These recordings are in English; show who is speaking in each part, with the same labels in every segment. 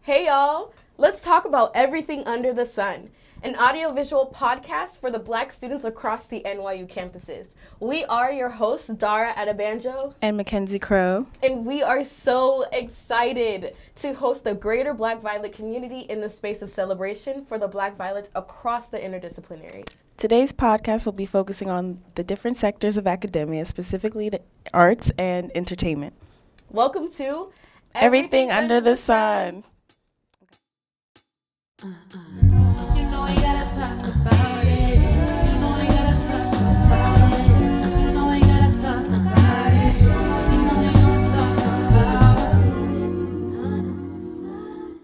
Speaker 1: Hey y'all, let's talk about everything under the sun, an audiovisual podcast for the Black students across the NYU campuses. We are your hosts, Dara Adebanjo
Speaker 2: and Mackenzie Crow.
Speaker 1: And we are so excited to host the greater Black Violet community in the space of celebration for the Black Violets across the interdisciplinaries.
Speaker 2: Today's podcast will be focusing on the different sectors of academia, specifically the arts and entertainment.
Speaker 1: Welcome to
Speaker 2: Everything Under the Sun.
Speaker 3: You know we gotta talk about it. You know we gotta talk about it. You know we gotta talk about it. You know we gonna talk about it.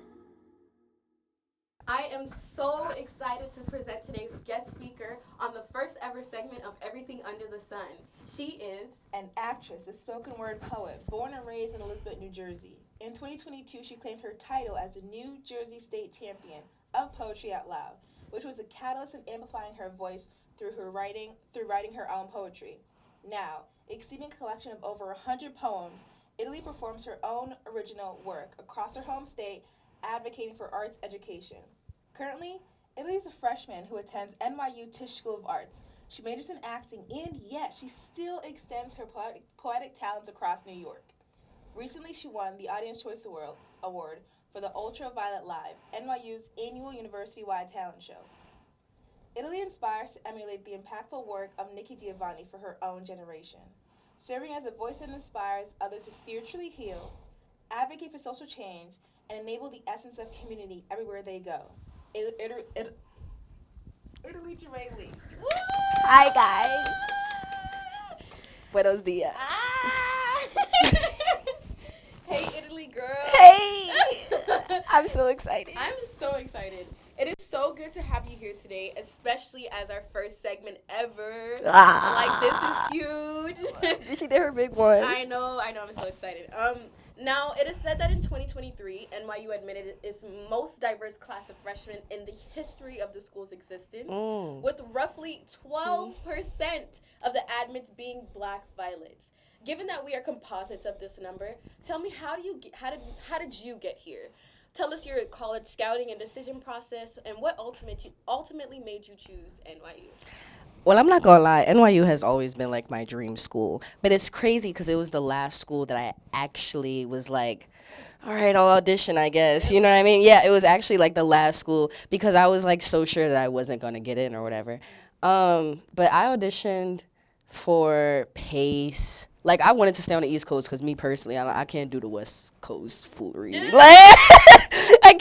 Speaker 1: I am so excited to present today's guest speaker on the first ever segment of Everything Under the Sun. She is
Speaker 4: an actress, a spoken word poet, born and raised in Elizabeth, New Jersey. In 2022, she claimed her title as the New Jersey State Champion of Poetry Out Loud, which was a catalyst in amplifying her voice through writing her own poetry. Now, exceeding a collection of over 100 poems, Italy performs her own original work across her home state, advocating for arts education. Currently, Italy is a freshman who attends NYU Tisch School of Arts. She majors in acting, and yet she still extends her poetic talents across New York. Recently, she won the Audience Choice Award for the Ultraviolet Live, NYU's annual university-wide talent show. Italy inspires to emulate the impactful work of Nikki Giovanni for her own generation, serving as a voice that inspires others to spiritually heal, advocate for social change, and enable the essence of community everywhere they go. Italy Gervais.
Speaker 2: Hi, guys. Buenos dias.
Speaker 1: Hey, Italy girl.
Speaker 2: Hey. I'm so excited.
Speaker 1: I'm so excited. It is so good to have you here today, especially as our first segment ever. Like, this is huge.
Speaker 2: She did her big one.
Speaker 1: I know, I'm so excited. Now, it is said that in 2023, NYU admitted its most diverse class of freshmen in the history of the school's existence, with roughly 12% of the admits being Black Violets. Given that we are composites of this number, tell me, how did you get here? Tell us your college scouting and decision process, and what ultimately made you choose NYU.
Speaker 5: Well, I'm not gonna lie, NYU has always been like my dream school, but it's crazy because it was the last school that I actually was like, all right, I'll audition, I guess. You know what I mean? Yeah, it was actually like the last school because I was like so sure that I wasn't gonna get in or whatever. But I auditioned for Pace. Like, I wanted to stay on the East Coast because me personally, I can't do the West Coast foolery. Like, I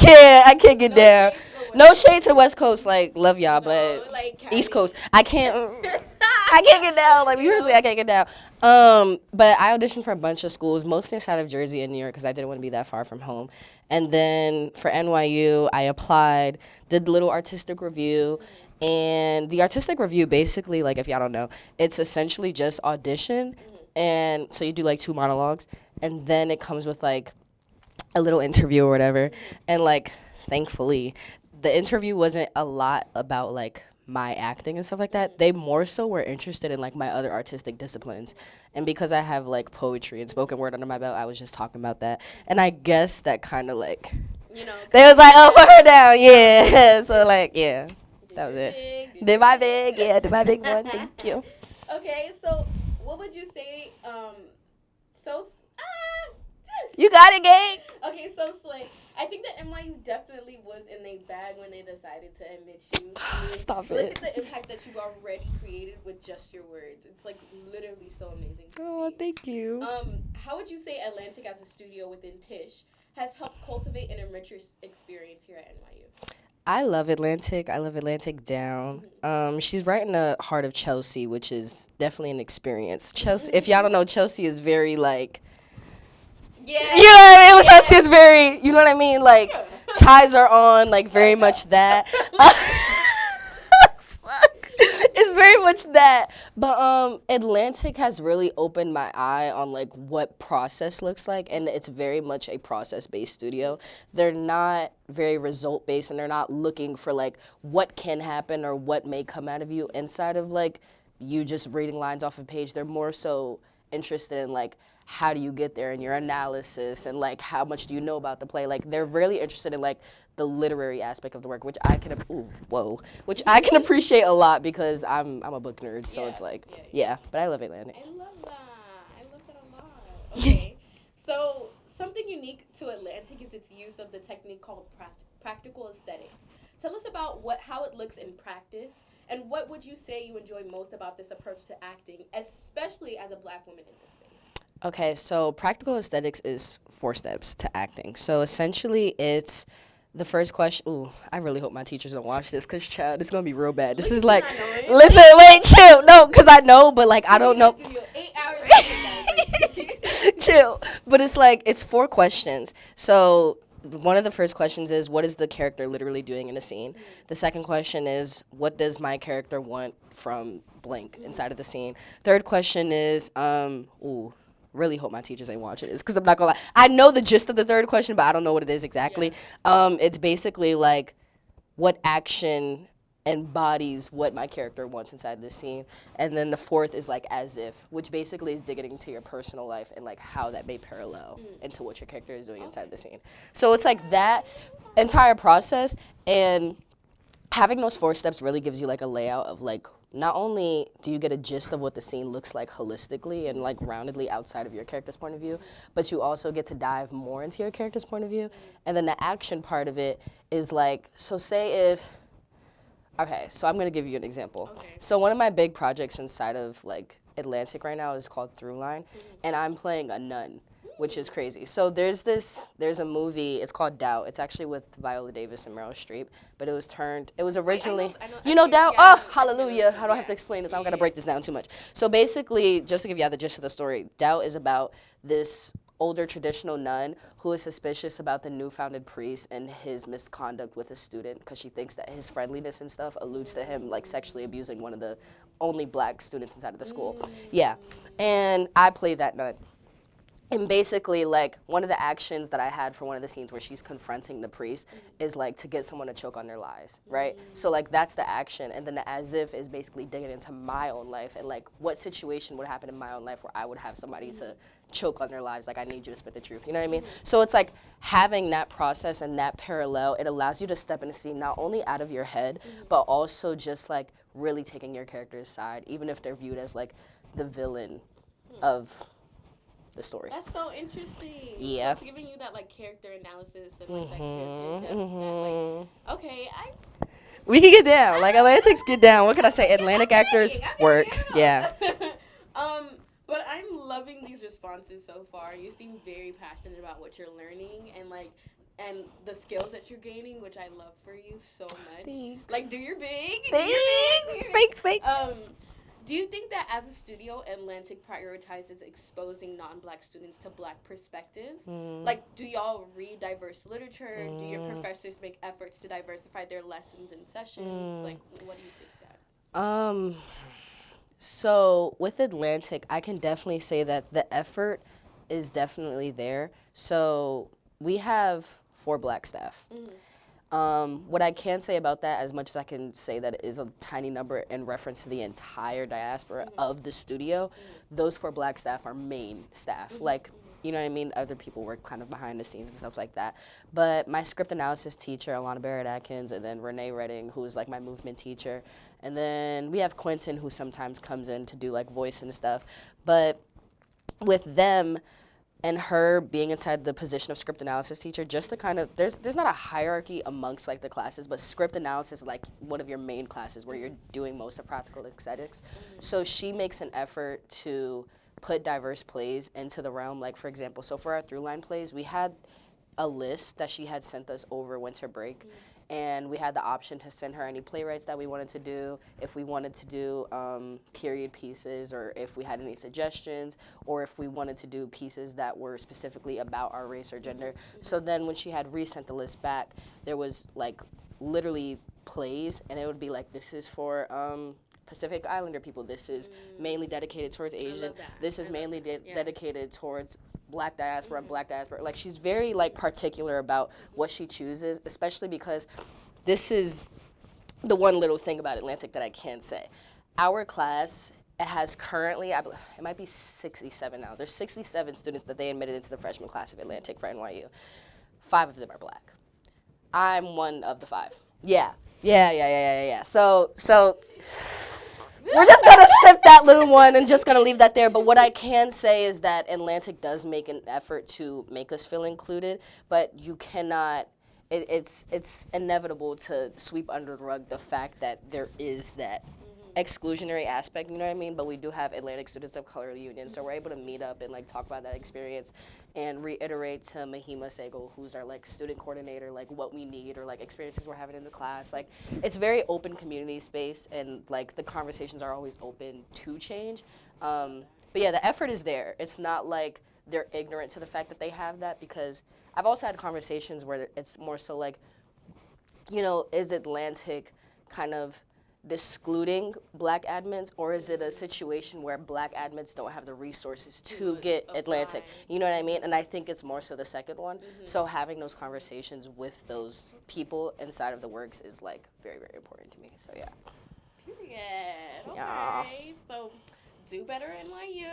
Speaker 5: can't get down. No shade to the West Coast, like, love y'all, but
Speaker 1: like
Speaker 5: East Coast, I can't get down. Like, usually I can't get down. But I auditioned for a bunch of schools, mostly inside of Jersey and New York because I didn't want to be that far from home. And then for NYU, I applied, did the little artistic review. And the artistic review, basically, like, if y'all don't know, it's essentially just audition. And so you do, like, 2 monologues. And then it comes with, like, a little interview or whatever. And, like, thankfully, the interview wasn't a lot about, like, my acting and stuff like that. They more so were interested in, like, my other artistic disciplines. And because I have, like, poetry and spoken word under my belt, I was just talking about that. And I guess that kind of, like,
Speaker 1: You know,
Speaker 5: they was like, oh, put her down. Yeah. So, like, yeah. That was it. Did my big one. Thank you.
Speaker 1: Okay, so what would you say?
Speaker 5: You got it, gang.
Speaker 1: Okay, so Slay, I think that NYU definitely was in their bag when they decided to admit you. I mean,
Speaker 5: Stop
Speaker 1: look
Speaker 5: it.
Speaker 1: at the impact that you've already created with just your words. It's like literally so amazing to
Speaker 5: Oh,
Speaker 1: see.
Speaker 5: thank you.
Speaker 1: How would you say Atlantic as a studio within Tisch has helped cultivate and enrich your experience here at NYU?
Speaker 5: I love Atlantic. I love Atlantic Down. She's right in the heart of Chelsea, which is definitely an experience. Chelsea, if y'all don't know, Chelsea is very, like,
Speaker 1: Yeah.
Speaker 5: you know what I mean? Chelsea is very, you know what I mean? Like, ties are on, like, very much that. It's very much that. But Atlantic has really opened my eye on, like, what process looks like, and it's very much a process-based studio. They're not very result-based, and they're not looking for, like, what can happen or what may come out of you inside of, like, you just reading lines off a page. They're more so interested in, like, how do you get there and your analysis and like how much do you know about the play. Like they're really interested in like the literary aspect of the work, which I can which I can appreciate a lot because I'm a book nerd, so it's like but I love Atlantic.
Speaker 1: I love that. I love that a lot. Okay. So something unique to Atlantic is its use of the technique called practical aesthetics. Tell us about how it looks in practice, and what would you say you enjoy most about this approach to acting, especially as a Black woman in this space?
Speaker 5: Okay, so practical aesthetics is 4 steps to acting. So essentially it's the first question. Ooh, I really hope my teachers don't watch this because, child, it's going to be real bad. This is like, listen, wait, chill. No, because I know, but like, I don't know.
Speaker 1: 8 hours.
Speaker 5: Chill. But it's like, it's 4 questions. So one of the first questions is, what is the character literally doing in a scene? The second question is, what does my character want from blank inside of the scene? Third question is, really hope my teachers ain't watching this because I'm not gonna lie. I know the gist of the third question, but I don't know what it is exactly. It's basically like what action embodies what my character wants inside this scene. And then the fourth is like as if, which basically is digging into your personal life and like how that may parallel into what your character is doing inside the scene. So it's like that entire process, and having those 4 steps really gives you like a layout of like, not only do you get a gist of what the scene looks like holistically and like roundedly outside of your character's point of view, but you also get to dive more into your character's point of view. And then the action part of it is like, so say if, okay, so I'm gonna give you an example.
Speaker 1: Okay.
Speaker 5: So one of my big projects inside of like Atlantic right now is called Throughline, and I'm playing a nun, which is crazy. So there's a movie, it's called Doubt. It's actually with Viola Davis and Meryl Streep, but it was originally, you know Doubt?
Speaker 1: Yeah,
Speaker 5: Oh, hallelujah. I don't have to explain this. I don't gotta break this down too much. So basically, just to give you the gist of the story, Doubt is about this older traditional nun who is suspicious about the new founded priest and his misconduct with a student because she thinks that his friendliness and stuff alludes to him like sexually abusing one of the only Black students inside of the school. Yeah, and I played that nun. And basically, like, one of the actions that I had for one of the scenes where she's confronting the priest is, like, to get someone to choke on their lies, right? So, like, that's the action. And then the as if is basically digging into my own life and, like, what situation would happen in my own life where I would have somebody to choke on their lives, like, I need you to spit the truth, you know what I mean? So it's, like, having that process and that parallel, it allows you to step in a scene not only out of your head, but also just, like, really taking your character's side, even if they're viewed as, like, the villain of the story.
Speaker 1: That's so interesting.
Speaker 5: Yeah.
Speaker 1: So it's giving you that like character analysis and like that character depth. That, like, okay,
Speaker 5: We can get down. Like Atlantic's get down. What can I say? Atlantic actors work. Yeah.
Speaker 1: But I'm loving these responses so far. You seem very passionate about what you're learning and the skills that you're gaining, which I love for you so much.
Speaker 5: Thanks.
Speaker 1: Like, do your big.
Speaker 5: Thanks.
Speaker 1: Do you think that as a studio, Atlantic prioritizes exposing non-Black students to Black perspectives? Like, do y'all read diverse literature? Do your professors make efforts to diversify their lessons and sessions? Like, what do you think that?
Speaker 5: So with Atlantic, I can definitely say that the effort is definitely there. So we have 4 Black staff. What I can say about that, as much as I can say that it is a tiny number in reference to the entire diaspora of the studio, those 4 Black staff are main staff. Like, you know what I mean? Other people work kind of behind the scenes and stuff like that. But my script analysis teacher, Alana Barrett-Atkins, and then Renee Redding, who is like my movement teacher. And then we have Quentin, who sometimes comes in to do like voice and stuff. But with them, and her being inside the position of script analysis teacher, just to kind of, there's not a hierarchy amongst like the classes, but script analysis is like one of your main classes where you're doing most of practical aesthetics. So she makes an effort to put diverse plays into the realm. Like for example, so for our Throughline plays, we had a list that she had sent us over winter break. And we had the option to send her any playwrights that we wanted to do, if we wanted to do period pieces, or if we had any suggestions, or if we wanted to do pieces that were specifically about our race or gender. So then when she had resent the list back, there was like literally plays, and it would be like, this is for Pacific Islander people, this is mainly dedicated towards Asian, this is mainly dedicated towards Black diaspora, Black diaspora. Like, she's very, like, particular about what she chooses, especially because this is the one little thing about Atlantic that I can say. Our class it has currently, it might be 67 now. There's 67 students that they admitted into the freshman class of Atlantic for NYU. 5 of them are black. I'm one of the 5. Yeah. So we're just gonna sip that little one and just gonna leave that there. But what I can say is that Atlantic does make an effort to make us feel included, but you cannot. It's inevitable to sweep under the rug the fact that there is that exclusionary aspect, you know what I mean? But we do have Atlantic Students of Color Union, so we're able to meet up and like talk about that experience and reiterate to Mahima Sego, who's our like student coordinator, like what we need or like experiences we're having in the class. Like it's very open community space, and like the conversations are always open to change. But yeah, the effort is there. It's not like they're ignorant to the fact that they have that, because I've also had conversations where it's more so like, you know, is Atlantic kind of excluding black admins, or is it a situation where black admins don't have the resources to get Atlantic? You know what I mean? And I think it's more so the second one. So having those conversations with those people inside of the works is like very, very important to me. So yeah.
Speaker 1: Period. Okay.
Speaker 5: Yeah.
Speaker 1: So do better, NYU.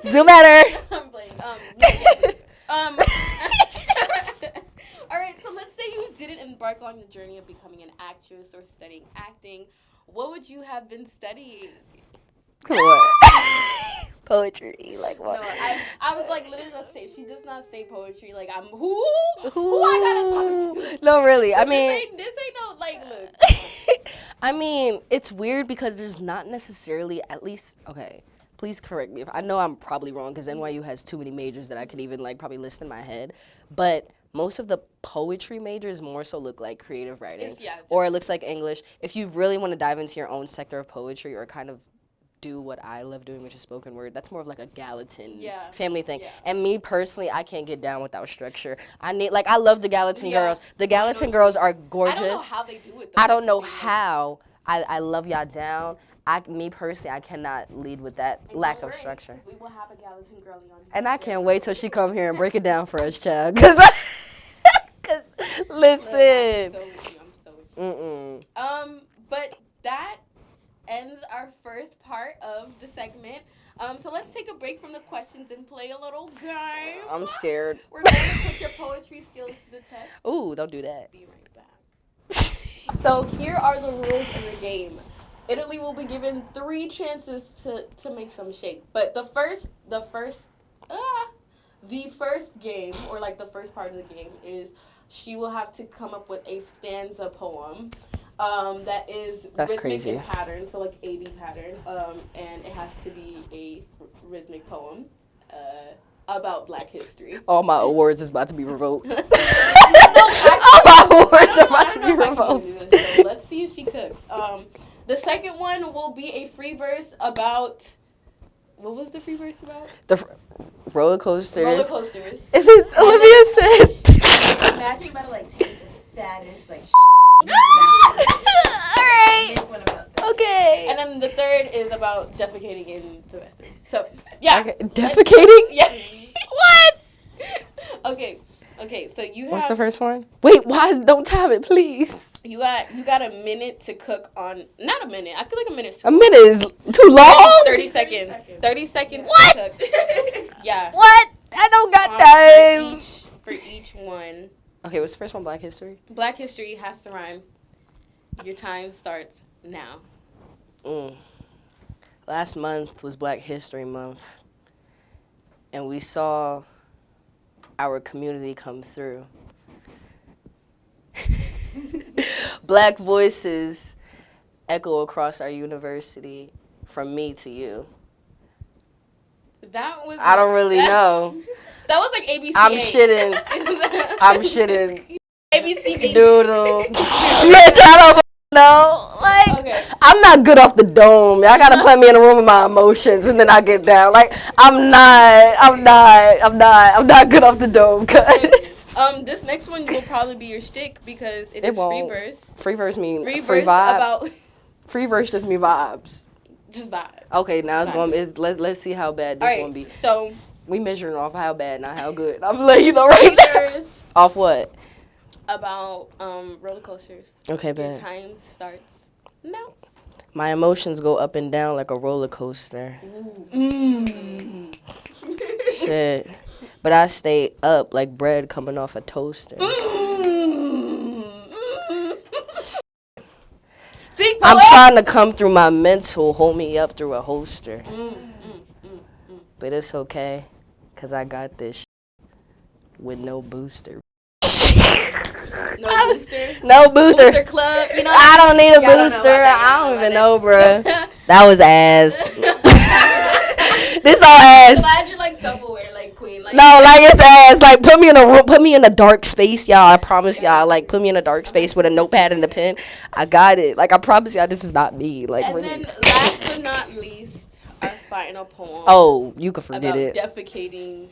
Speaker 5: Do better.
Speaker 1: I'm playing. All right, so let's say you didn't embark on the journey of becoming an actress or studying acting. What would you have been studying?
Speaker 5: Come on. Poetry, like what?
Speaker 1: No, I was like literally gonna say, she does not say poetry. Like I'm who I gotta talk to?
Speaker 5: No, really. I mean,
Speaker 1: this ain't no like look.
Speaker 5: I mean, it's weird because there's not necessarily, at least, okay, please correct me if I know I'm probably wrong, because NYU has too many majors that I could even like probably list in my head, but most of the poetry majors more so look like creative writing, or it looks like English. If you really want to dive into your own sector of poetry or kind of do what I love doing, which is spoken word, that's more of like a Gallatin family thing. And me personally, I can't get down without structure. I love the Gallatin girls. The Gallatin girls are gorgeous. I don't know
Speaker 1: how they do it though.
Speaker 5: I don't know how. I love y'all down. Me personally, I cannot lead with that lack of structure.
Speaker 1: We will have a Gallatin girlie on here.
Speaker 5: And I can't wait till she come here and break it down for us, child. Cause listen.
Speaker 1: I'm so with you. But that ends our first part of the segment. So let's take a break from the questions and play a little game. I'm
Speaker 5: scared.
Speaker 1: We're going to put your poetry skills to the test.
Speaker 5: Ooh, don't do that.
Speaker 1: Be right back. So here are the rules of the game. Italy will be given 3 chances to make some shape. But the first game, or like the first part of the game, is she will have to come up with a stanza poem that is rhythmic in pattern, so like A-B pattern, and it has to be a rhythmic poem about Black history.
Speaker 5: All my awards is about to be revoked. All my awards are about to be revoked.
Speaker 1: So let's see if she cooks. The second one will be a free verse about. What was the free verse about?
Speaker 5: The roller coasters.
Speaker 1: Roller coasters.
Speaker 5: Olivia said.
Speaker 6: Imagine about to like take the fattest like.
Speaker 5: Alright. Okay.
Speaker 1: And then the third is about defecating in the bathroom. So yeah.
Speaker 5: Okay. Defecating?
Speaker 1: Yeah.
Speaker 5: What?
Speaker 1: Okay. So you have.
Speaker 5: What's the first one? Wait. Why? Don't time it, please.
Speaker 1: You got a minute to cook on. Not a minute. I feel like a minute.
Speaker 5: A minute is too long.
Speaker 1: 30 seconds. 30 seconds.
Speaker 5: What?
Speaker 1: To cook. Yeah.
Speaker 5: What? I don't got time.
Speaker 1: For each one.
Speaker 5: Okay, what's the first one? Black history?
Speaker 1: Black history has to rhyme. Your time starts now.
Speaker 5: Last month was Black History Month, and we saw our community come through. Black voices echo across our university from me to you.
Speaker 1: That was.
Speaker 5: I don't really know.
Speaker 1: That was like ABC.
Speaker 5: I'm shitting.
Speaker 1: ABCB.
Speaker 5: Doodle. Bitch, I don't know. Like, okay. I'm not good off the dome. Y'all gotta put me in a room with my emotions and then I get down. Like, I'm not good off the dome, cuz.
Speaker 1: This next one will probably be your shtick because it is free verse.
Speaker 5: Free verse mean
Speaker 1: free
Speaker 5: vibe.
Speaker 1: About
Speaker 5: free verse just mean vibes.
Speaker 1: Just vibe.
Speaker 5: Okay, now it's going to let's see how bad this one be.
Speaker 1: So
Speaker 5: we measuring off how bad, not how good. I'm letting you know right now. Off what?
Speaker 1: About roller coasters.
Speaker 5: Okay, bad.
Speaker 1: Your time starts now.
Speaker 5: My emotions go up and down like a roller coaster. Shit. But I stay up like bread coming off a toaster.
Speaker 1: Speak,
Speaker 5: I'm
Speaker 1: poet.
Speaker 5: trying to come through my mental, hold me up through a holster. But it's okay, because I got this with no booster.
Speaker 1: No booster.
Speaker 5: No booster.
Speaker 1: Booster club. You know.
Speaker 5: I don't need a
Speaker 1: Y'all don't know
Speaker 5: booster.
Speaker 1: about that.
Speaker 5: I
Speaker 1: Y'all
Speaker 5: don't even
Speaker 1: know
Speaker 5: know,
Speaker 1: about
Speaker 5: bruh. That was ass. This all ass.
Speaker 1: Glad you're like self-aware, like queen. Like,
Speaker 5: No, like it's ass. Like put me in a room, put me in a dark space, y'all. I promise y'all. Like put me in a dark space with a notepad and a pen. I got it. Like I promise y'all, this is not me. Like
Speaker 1: And
Speaker 5: really.
Speaker 1: then, last but not least, our final poem.
Speaker 5: Oh, you can forget
Speaker 1: about
Speaker 5: it.
Speaker 1: defecating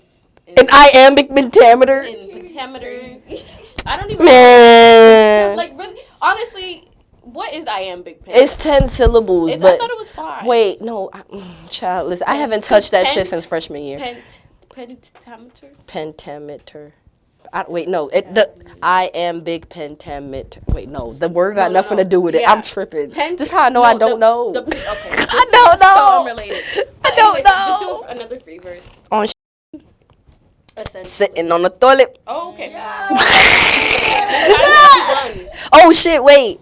Speaker 5: An iambic pentameter.
Speaker 1: in pentameters. I don't even know.
Speaker 5: Man,
Speaker 1: Like really, honestly, what is iambic pen?
Speaker 5: it's 10 syllables,
Speaker 1: I
Speaker 5: but
Speaker 1: thought it was 5.
Speaker 5: wait, no, child. Listen, I haven't touched that shit since freshman year.
Speaker 1: Pentameter.
Speaker 5: Pentameter. Wait, no. The iambic pentameter. Wait, no. The word got
Speaker 1: No,
Speaker 5: nothing to do with it.
Speaker 1: Yeah.
Speaker 5: I'm tripping. This is how I know I don't know.
Speaker 1: Okay.
Speaker 5: I don't know.
Speaker 1: So unrelated.
Speaker 5: I don't
Speaker 1: Anyways,
Speaker 5: know.
Speaker 1: Just do another free verse.
Speaker 5: On
Speaker 1: Essentially.
Speaker 5: sitting on the toilet.
Speaker 1: Oh, okay.
Speaker 5: Oh shit! Wait.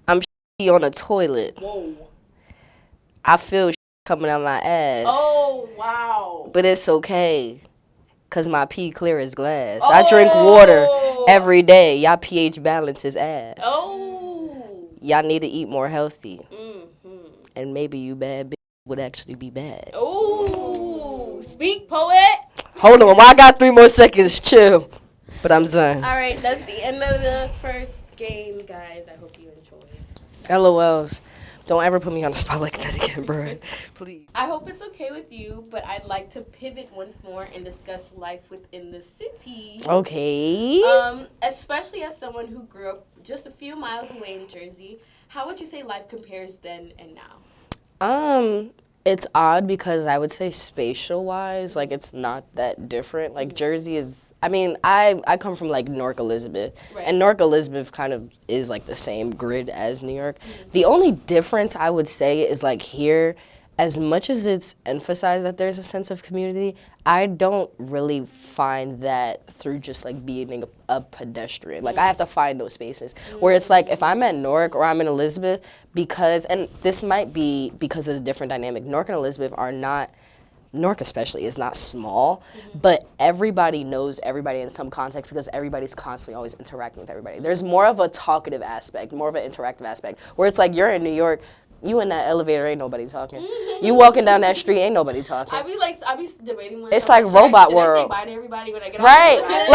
Speaker 5: I'm on the toilet.
Speaker 1: Whoa.
Speaker 5: I feel coming out my ass.
Speaker 1: Oh, wow.
Speaker 5: But it's okay. Cause my pee clear as glass. I drink water every day. Y'all pH balance is ass.
Speaker 1: Oh.
Speaker 5: Y'all need to eat more healthy.
Speaker 1: Mm-hmm.
Speaker 5: And maybe you bad bitch would actually be bad.
Speaker 1: Oh. Speak, poet.
Speaker 5: Hold on, I got 3 more seconds. Chill. But I'm done.
Speaker 1: All right, that's the end of the first game, guys. I hope you enjoyed.
Speaker 5: LOLs. Don't ever put me on the spot like that again, bro. Please.
Speaker 1: I hope it's okay with you, but I'd like to pivot once more and discuss life within the city.
Speaker 5: Okay.
Speaker 1: Especially as someone who grew up just a few miles away in Jersey, how would you say life compares then and now?
Speaker 5: It's odd because I would say spatial wise, like it's not that different. Like Jersey is, I mean, I come from like Newark Elizabeth,
Speaker 1: Right.
Speaker 5: and Newark Elizabeth kind of is like the same grid as New York. The only difference I would say is like here, as much as it's emphasized that there's a sense of community, I don't really find that through just like being a pedestrian. Like I have to find those spaces where it's like if I'm at Newark or I'm in Elizabeth, because, and this might be because of the different dynamic, Newark and Elizabeth are not, Newark especially is not small, but everybody knows everybody in some context because everybody's constantly always interacting with everybody. There's more of a talkative aspect, more of an interactive aspect, where it's like you're in New York, you in that elevator, ain't nobody talking. You walking down that street, ain't nobody talking.
Speaker 1: I be debating myself.
Speaker 5: It's like
Speaker 1: should I-
Speaker 5: robot
Speaker 1: should
Speaker 5: world.
Speaker 1: I say bye to everybody when I get
Speaker 5: Right,
Speaker 1: out?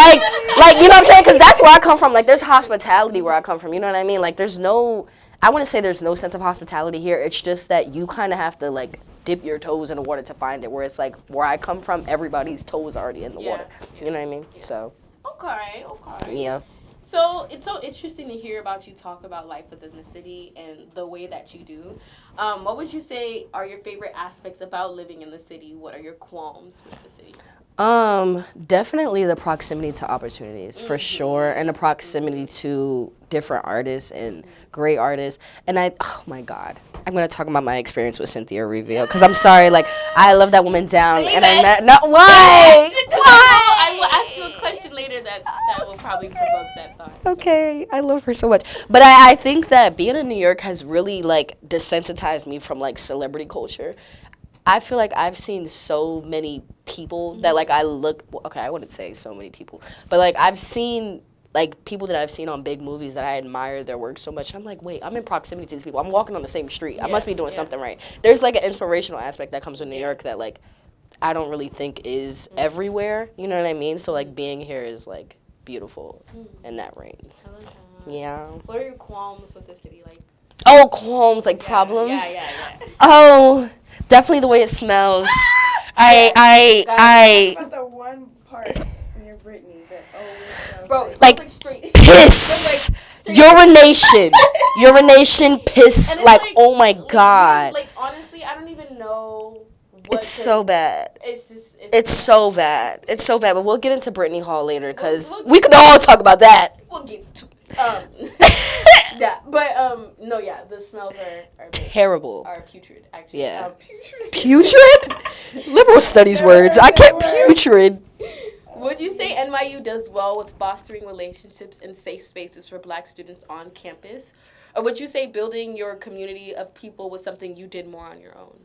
Speaker 5: like you know what I'm saying? Because that's where I come from. Like, there's hospitality where I come from. You know what I mean? Like, there's no, I wouldn't say there's no sense of hospitality here. It's just that you kind of have to like dip your toes in the water to find it. Where it's like where I come from, everybody's toes are already in the
Speaker 1: Yeah,
Speaker 5: water. You know what I mean? So
Speaker 1: Okay.
Speaker 5: yeah.
Speaker 1: So it's so interesting to hear about you talk about life within the city and the way that you do. What would you say are your favorite aspects about living in the city? What are your qualms with the city?
Speaker 5: Definitely the proximity to opportunities for sure, and the proximity to different artists and great artists. And oh my God, I'm gonna talk about my experience with Cynthia Reveal because I'm sorry, like I love that woman down, and I met no why.
Speaker 1: I will ask you a question later that will probably provoke that thought. So.
Speaker 5: Okay, I love her so much. But I think that being in New York has really like desensitized me from like celebrity culture. I feel like I've seen so many people that like I wouldn't say so many people, but like I've seen like people that I've seen on big movies that I admire their work so much. I'm like, wait, I'm in proximity to these people. I'm walking on the same street. I must be doing something right. There's like an inspirational aspect that comes with New York that like I don't really think is everywhere. You know what I mean? So like being here is like beautiful in that range.
Speaker 1: I love that.
Speaker 5: Yeah.
Speaker 1: What are your qualms with the city? Like
Speaker 5: Oh, qualms, like problems.
Speaker 1: Yeah.
Speaker 5: Oh, definitely the way it smells. I
Speaker 2: About the one part near Brittany that always sounds
Speaker 1: Bro,
Speaker 5: like
Speaker 1: straight.
Speaker 5: piss, urination, piss.
Speaker 1: And it's
Speaker 5: Like, oh my God,
Speaker 1: Like honestly, I don't even know. What
Speaker 5: it's so bad.
Speaker 1: It's just.
Speaker 5: It's so bad. It's so bad. But we'll get into Brittany Hall later because
Speaker 1: We'll
Speaker 5: we could all talk about that.
Speaker 1: We'll get to. Yeah, but no, yeah, the smells are
Speaker 5: terrible.
Speaker 1: Or putrid, actually.
Speaker 5: Yeah.
Speaker 1: Putrid.
Speaker 5: Putrid? Liberal studies words. I can't putrid.
Speaker 1: Would you say NYU does well with fostering relationships and safe spaces for Black students on campus? Or would you say building your community of people was something you did more on your own?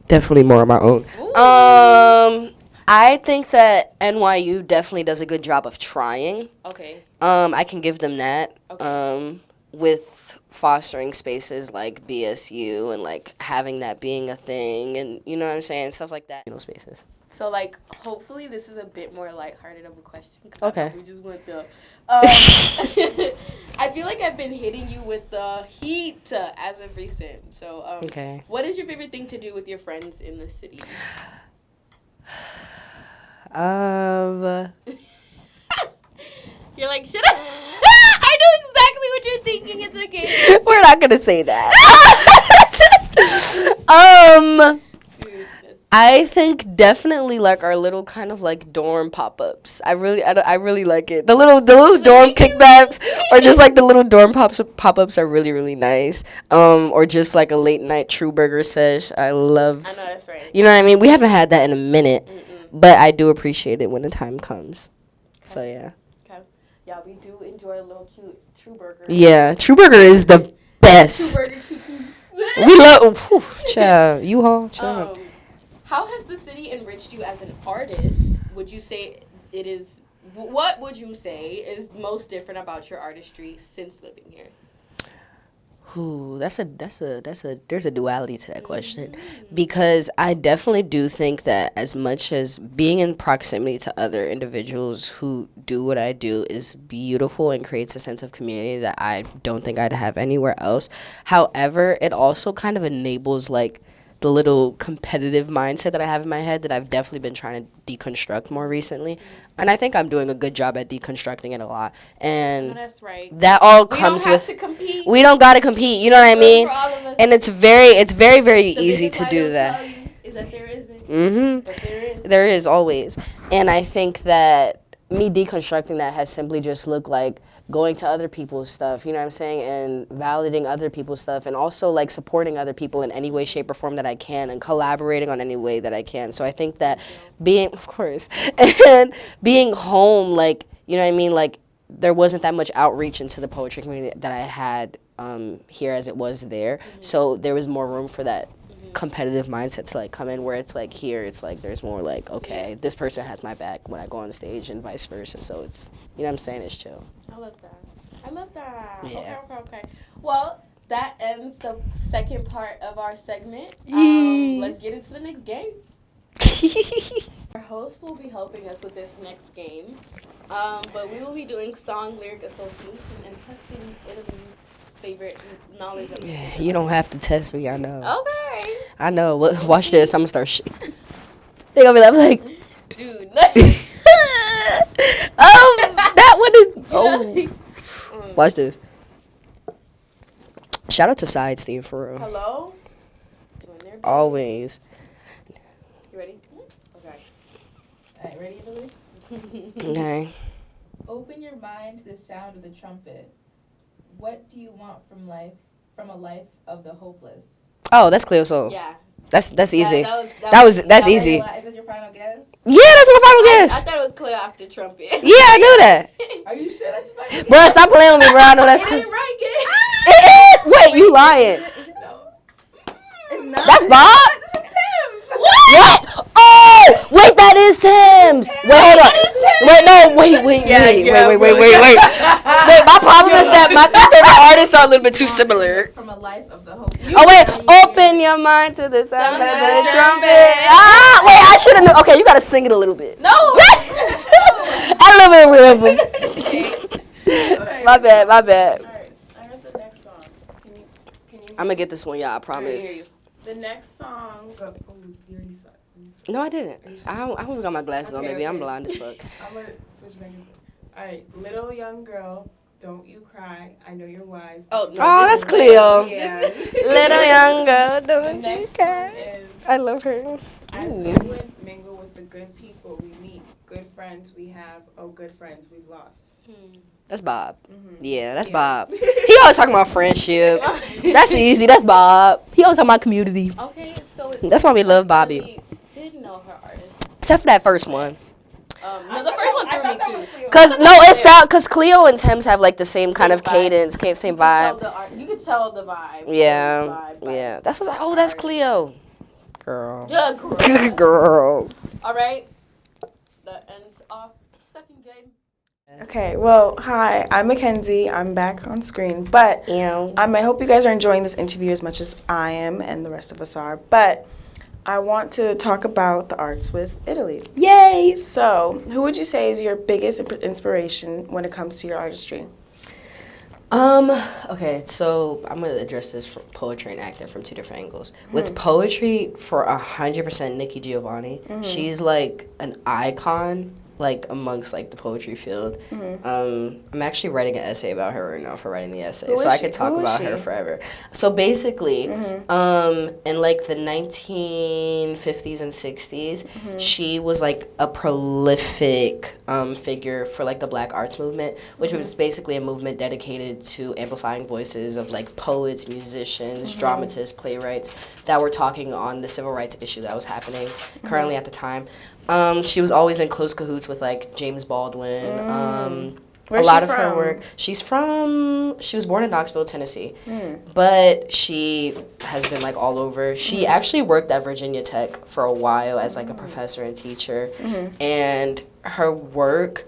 Speaker 5: Definitely more on my own.
Speaker 1: Ooh.
Speaker 5: I think that NYU definitely does a good job of trying.
Speaker 1: Okay.
Speaker 5: I can give them that.
Speaker 1: Okay.
Speaker 5: With fostering spaces like BSU and like having that being a thing and you know what I'm saying, stuff like that. Spaces.
Speaker 1: So, like, hopefully this is a bit more lighthearted of a question. 'Cause
Speaker 5: Okay.
Speaker 1: I know we just went the... I feel like I've been hitting you with the heat as of recent. So,
Speaker 5: Okay.
Speaker 1: what is your favorite thing to do with your friends in the city? You're like, should I? I know exactly what you're thinking. It's okay.
Speaker 5: We're not gonna say that.
Speaker 1: Dude,
Speaker 5: I think definitely like our little kind of like dorm pop-ups. I really like it. The little dorm kickbacks or just like the little dorm pop-ups are really nice. Or just like a late night True Burger sesh. I know
Speaker 1: that's right.
Speaker 5: You know what I mean? We haven't had that in a minute, but I do appreciate it when the time comes. So yeah.
Speaker 1: Okay. Yeah, we do enjoy a little cute True Burger.
Speaker 5: Yeah, True Burger is the best.
Speaker 1: True Burger Kiki.
Speaker 5: We love child, U-Haul, child.
Speaker 1: How has the city enriched you as an artist? Would you say it is? What would you say is most different about your artistry since living here?
Speaker 5: Ooh, there's a duality to that question, because I definitely do think that as much as being in proximity to other individuals who do what I do is beautiful and creates a sense of community that I don't think I'd have anywhere else. However, it also kind of enables like the little competitive mindset that I have in my head that I've definitely been trying to deconstruct more recently. And I think I'm doing a good job at deconstructing it a lot. And
Speaker 1: that's right.
Speaker 5: that all comes
Speaker 1: We don't have
Speaker 5: with
Speaker 1: to compete.
Speaker 5: we don't gotta compete, you know what I mean?
Speaker 1: For all of us.
Speaker 5: And it's very
Speaker 1: The
Speaker 5: easy
Speaker 1: biggest
Speaker 5: to
Speaker 1: lie
Speaker 5: do
Speaker 1: they'll
Speaker 5: that.
Speaker 1: tell you is that there isn't.
Speaker 5: Mhm.
Speaker 1: But there is.
Speaker 5: There is always. And I think that me deconstructing that has simply just looked like going to other people's stuff, you know what I'm saying, and validating other people's stuff, and also like supporting other people in any way, shape, or form that I can, and collaborating on any way that I can. So I think that being, of course, and being home, like, you know what I mean, like there wasn't that much outreach into the poetry community that I had here as it was there. So there was more room for that competitive mindset to like come in, where it's like here it's like there's more like, okay, this person has my back when I go on stage and vice versa. So it's, you know what I'm saying, it's chill.
Speaker 1: I love that.
Speaker 5: Yeah.
Speaker 1: Okay. Well, that ends the second part of our segment.
Speaker 5: Yay.
Speaker 1: Let's get into the next game. Our host will be helping us with this next game. But we will be doing song lyric association and testing Italy's favorite knowledge of it.
Speaker 5: You don't have to test me, I know.
Speaker 1: Okay.
Speaker 5: I know. Watch this. I'm gonna start shit. They gonna be like,
Speaker 1: Dude.
Speaker 5: that one is. Oh. Watch this. Shout out to Side Steam for real.
Speaker 1: Hello? Doing their best.
Speaker 5: Always.
Speaker 1: You ready? Okay. Alright, ready, Italy?
Speaker 5: Okay.
Speaker 4: Open your mind to the sound of the trumpet. What do you want from life, from a life of the hopeless?
Speaker 5: Oh, that's Cleo Soul.
Speaker 1: Yeah.
Speaker 5: That's easy.
Speaker 1: That's
Speaker 5: That's easy.
Speaker 4: Is that your final guess?
Speaker 5: Yeah, that's my final
Speaker 1: I
Speaker 5: guess.
Speaker 1: thought it was Cleo after trumpet.
Speaker 5: Yeah, I knew that.
Speaker 4: Are you sure that's your final guess?
Speaker 5: Bro, stop playing with me, bro. I know that's
Speaker 4: It
Speaker 5: Cleo.
Speaker 4: ain't right, kid.
Speaker 5: Wait, you lying?
Speaker 4: No. It's not.
Speaker 5: That's Bob?
Speaker 4: This is Tim's.
Speaker 5: What? Oh, wait, that is Tim's. Wait, hold on. Wait, no, wait. Wait, my problem is that my three favorite artists are a little bit too similar.
Speaker 4: From a life of the hopeless.
Speaker 5: Oh, wait, open your mind to the sound of the trumpet. Ah, wait, I should have known. Okay, you got to sing it a little bit.
Speaker 1: No!
Speaker 5: Add a little bit of rhythm. My bad.
Speaker 7: Alright, I heard the next song. Can you
Speaker 5: I'm going to get this one, y'all, I promise.
Speaker 7: the next song oh, you already saw it.
Speaker 5: No, I didn't. I haven't got my glasses on,
Speaker 7: Okay,
Speaker 5: baby. I'm
Speaker 7: okay.
Speaker 5: blind as fuck.
Speaker 7: I'm gonna switch back and forth. Alright, little young girl, don't you cry. I know you're wise.
Speaker 1: Oh, no,
Speaker 5: Oh,
Speaker 1: this
Speaker 5: that's
Speaker 1: is
Speaker 5: Cleo.
Speaker 7: Yeah.
Speaker 5: Little young girl,
Speaker 7: The
Speaker 5: don't you
Speaker 7: next one
Speaker 5: cry.
Speaker 7: is
Speaker 5: I love her.
Speaker 7: as
Speaker 5: Ooh.
Speaker 7: we would mingle with the good people we meet. good friends we have, oh, good friends we've lost.
Speaker 5: That's Bob.
Speaker 7: Mm-hmm.
Speaker 5: Yeah, that's Bob. He always talking about friendship. That's easy. That's Bob. He always talking about community.
Speaker 1: Okay, so it's
Speaker 5: That's why we love Bobby.
Speaker 1: really did know her artist.
Speaker 5: Except for that first one.
Speaker 1: No, the first one threw me too.
Speaker 5: Cause Cleo and Thames have like the same kind of
Speaker 1: vibe.
Speaker 5: cadence, same vibe.
Speaker 1: You could tell the vibe.
Speaker 5: Yeah,
Speaker 1: The vibe.
Speaker 5: yeah. That's what's like. Oh, that's Cleo. Girl.
Speaker 1: Yeah, girl.
Speaker 5: Girl.
Speaker 1: All right. That ends off second game.
Speaker 2: Okay, well, hi, I'm Mackenzie. I'm back on screen, but
Speaker 5: Yeah.
Speaker 2: I hope you guys are enjoying this interview as much as I am and the rest of us are. But I want to talk about the arts with Italy.
Speaker 5: Yay.
Speaker 2: So, who would you say is your biggest inspiration when it comes to your artistry?
Speaker 5: Okay, so I'm gonna address this from poetry and acting from two different angles. With poetry, for 100% Nikki Giovanni, she's like an icon, like amongst like the poetry field. I'm actually writing an essay about her right now for writing the essay,
Speaker 2: Who
Speaker 5: so
Speaker 2: is
Speaker 5: I
Speaker 2: she?
Speaker 5: could talk
Speaker 2: Who is
Speaker 5: about
Speaker 2: she?
Speaker 5: her forever. So basically, in like the 1950s and 60s, she was like a prolific figure for like the Black arts movement, which was basically a movement dedicated to amplifying voices of like poets, musicians, dramatists, playwrights that were talking on the civil rights issue that was happening currently at the time. She was always in close cahoots with like James Baldwin.
Speaker 2: Where's
Speaker 5: a lot
Speaker 2: she
Speaker 5: of her
Speaker 2: from?
Speaker 5: work. She was born in Knoxville, Tennessee, but she has been like all over. She actually worked at Virginia Tech for a while as like a professor and teacher, and her work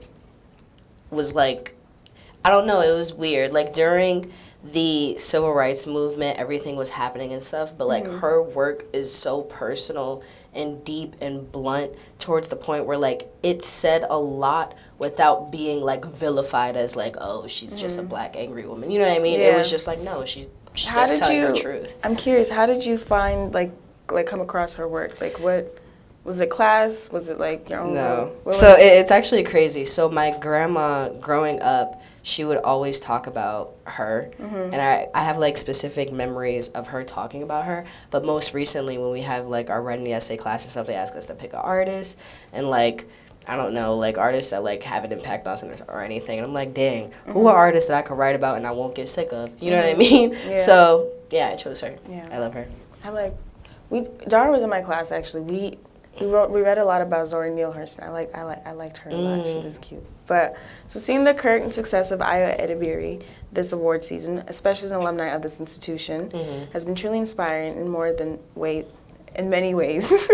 Speaker 5: was like, I don't know, it was weird. Like during the civil rights movement, everything was happening and stuff, but like her work is so personal and deep and blunt towards the point where like it said a lot without being like vilified as like, oh, she's just a Black angry woman. You know what I mean? It was just like, no, she's
Speaker 2: How
Speaker 5: just
Speaker 2: did
Speaker 5: telling
Speaker 2: you?
Speaker 5: the truth.
Speaker 2: I'm curious. How did you find like come across her work? Like, what was it? Class? Was it like your own?
Speaker 5: No.
Speaker 2: What
Speaker 5: So
Speaker 2: was it?
Speaker 5: it's actually crazy. So my grandma, growing up, she would always talk about her. And I have like specific memories of her talking about her. But most recently, when we have like our writing the essay class and stuff, they ask us to pick an artist. And like, I don't know, like artists that like have an impact on us or anything. And I'm like, dang, who are artists that I could write about and I won't get sick of? You know what I mean?
Speaker 2: Yeah.
Speaker 5: So yeah, I chose her.
Speaker 2: Yeah.
Speaker 5: I love her.
Speaker 2: I like. Dara was in my class actually. We read a lot about Zora Neale Hurston. I liked her a lot. She was cute. But so seeing the current success of Aya Edebiri this award season, especially as an alumni of this institution, has been truly inspiring in many ways.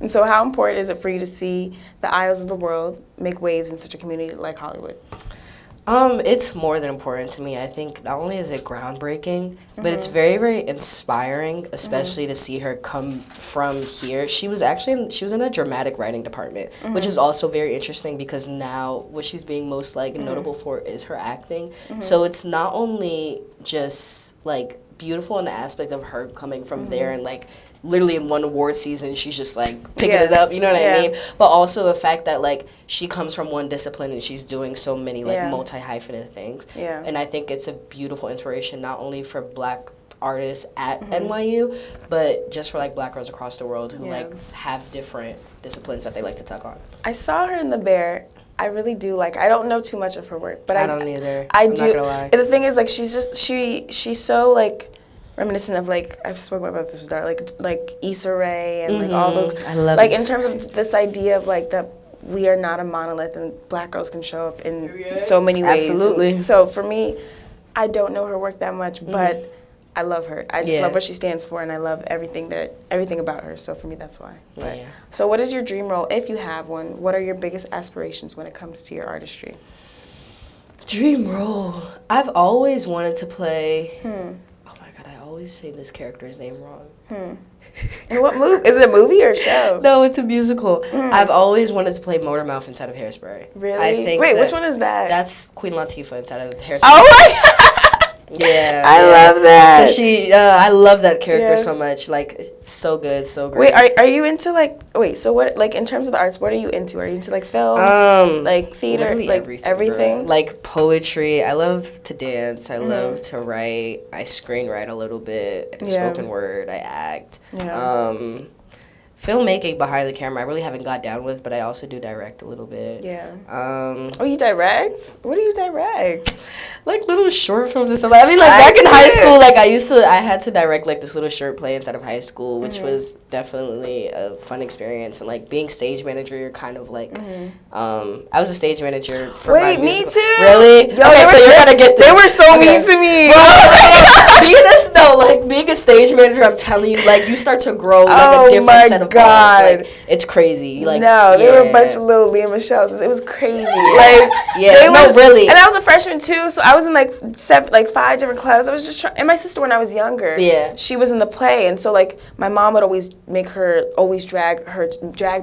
Speaker 2: And so how important is it for you to see the Ayahs of the world make waves in such a community like Hollywood?
Speaker 5: It's more than important to me. I think not only is it groundbreaking, but it's very, very inspiring, especially to see her come from here. She was in a dramatic writing department, which is also very interesting because now what she's being most like notable for is her acting. So it's not only just like beautiful in the aspect of her coming from there and like literally in one award season she's just like picking it up, you know what I mean, but also the fact that like she comes from one discipline and she's doing so many like multi-hyphenate things, and I think it's a beautiful inspiration not only for Black artists at NYU but just for like Black girls across the world who like have different disciplines that they like to tuck on.
Speaker 2: I saw her in The Bear. I really do like. I don't know too much of her work, but
Speaker 5: I don't either.
Speaker 2: I'm
Speaker 5: not gonna lie.
Speaker 2: The thing is, like, she's so like reminiscent of like I've spoken about this with Dara, like Issa Rae and like all those.
Speaker 5: I love
Speaker 2: like
Speaker 5: Issa
Speaker 2: in terms of this idea of like that we are not a monolith and Black girls can show up in so many ways.
Speaker 5: Absolutely.
Speaker 2: And so for me, I don't know her work that much, but I love her. I just love what she stands for, and I love everything about her. So for me, that's why. But, so what is your dream role, if you have one? What are your biggest aspirations when it comes to your artistry?
Speaker 5: Dream role. I've always wanted to play. Oh my God, I always say this character's name wrong.
Speaker 2: And what movie? Is it a movie or a show?
Speaker 5: No, it's a musical. I've always wanted to play Motormouth inside of Hairspray.
Speaker 2: Really?
Speaker 5: I think
Speaker 2: Wait, which one is that?
Speaker 5: That's Queen Latifah inside of Hairspray.
Speaker 2: Oh my!
Speaker 5: Yeah,
Speaker 2: I love that.
Speaker 5: 'Cause I love that character so much. Like, so good, so great.
Speaker 2: Wait, are you into like? Wait, so what? Like in terms of the arts, what are you into? Are you into like film, like theater,
Speaker 5: literally
Speaker 2: like everything?
Speaker 5: girl. Like poetry. I love to dance. I love to write. I screenwrite a little bit. Spoken word. I act.
Speaker 2: Yeah.
Speaker 5: filmmaking behind the camera, I really haven't got down with, but I also do direct a little bit.
Speaker 2: Yeah.
Speaker 5: Um,
Speaker 2: Oh, you direct? What do you direct?
Speaker 5: like little short films and stuff. I mean, like back in high school, like I had to direct like this little short play inside of high school, which was definitely a fun experience. And like being stage manager, you're kind of like, I was a stage manager for my
Speaker 2: Wait, me
Speaker 5: musical.
Speaker 2: too.
Speaker 5: Really?
Speaker 2: Yo,
Speaker 5: Okay, so you're gonna get this.
Speaker 2: They were so
Speaker 5: Okay.
Speaker 2: mean to me.
Speaker 5: Being a stage manager, I'm telling you, like you start to grow like
Speaker 2: Oh
Speaker 5: a different
Speaker 2: my
Speaker 5: set of
Speaker 2: God.
Speaker 5: balls. Like it's crazy. Like
Speaker 2: No, they were a
Speaker 5: yeah.
Speaker 2: bunch of little Leah Michelles. It was crazy.
Speaker 5: Yeah,
Speaker 2: they
Speaker 5: no, really.
Speaker 2: And I was a freshman too, so I was in like 5 different classes. I was just trying. And my sister, when I was younger,
Speaker 5: Yeah.
Speaker 2: she was in the play, and so like my mom would always drag